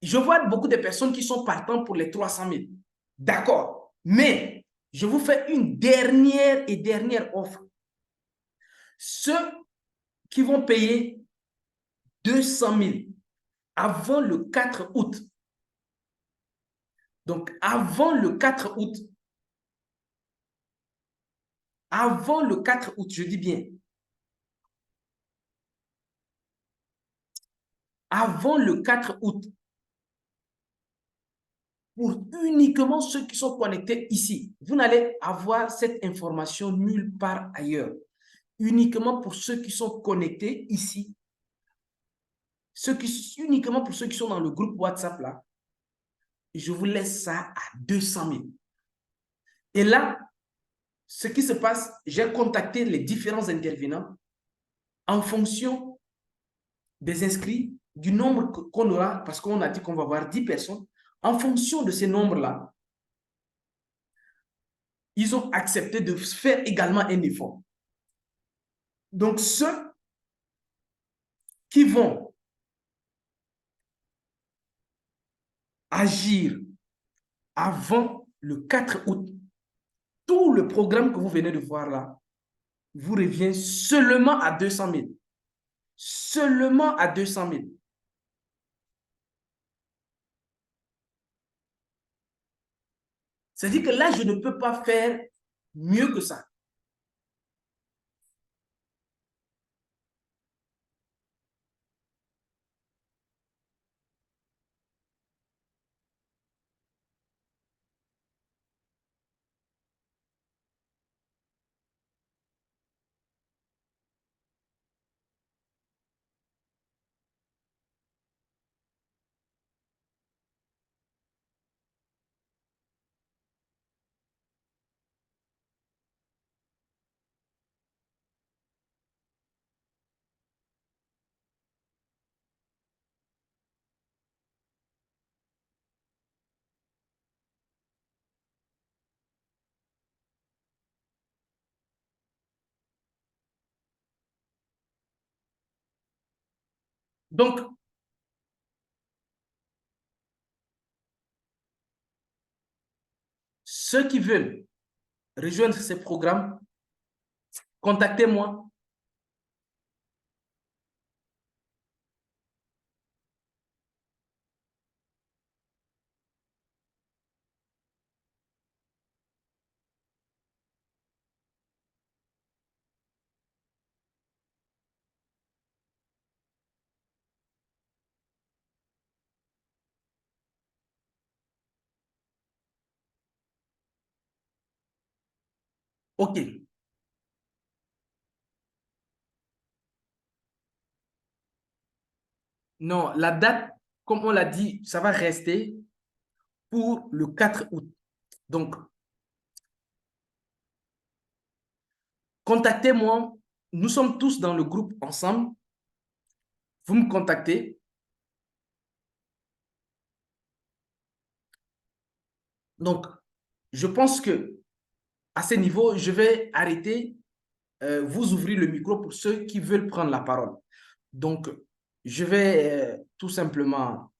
Je vois beaucoup de personnes qui sont partantes pour les 300 000. D'accord. Mais je vous fais une dernière offre. Ceux qui vont payer 200 000 avant le 4 août. Donc, avant le 4 août, je dis bien, avant le 4 août, pour uniquement ceux qui sont connectés ici. Vous n'allez avoir cette information nulle part ailleurs. Uniquement pour ceux qui sont connectés ici. Uniquement pour ceux qui sont dans le groupe WhatsApp là. Je vous laisse ça à 200 000. Et là, ce qui se passe, j'ai contacté les différents intervenants en fonction des inscrits, du nombre qu'on aura, parce qu'on a dit qu'on va avoir 10 personnes. En fonction de ces nombres-là, ils ont accepté de faire également un effort. Donc, ceux qui vont agir avant le 4 août, tout le programme que vous venez de voir là, vous revient seulement à 200 000. Seulement à 200 000. C'est-à-dire que là, je ne peux pas faire mieux que ça. Donc, ceux qui veulent rejoindre ces programmes, contactez-moi. OK. Non, la date, comme on l'a dit, ça va rester pour le 4 août. Donc, contactez-moi. Nous sommes tous dans le groupe ensemble. Vous me contactez. Donc, je pense que à ce niveau, je vais arrêter, vous ouvrir le micro pour ceux qui veulent prendre la parole. Donc, je vais tout simplement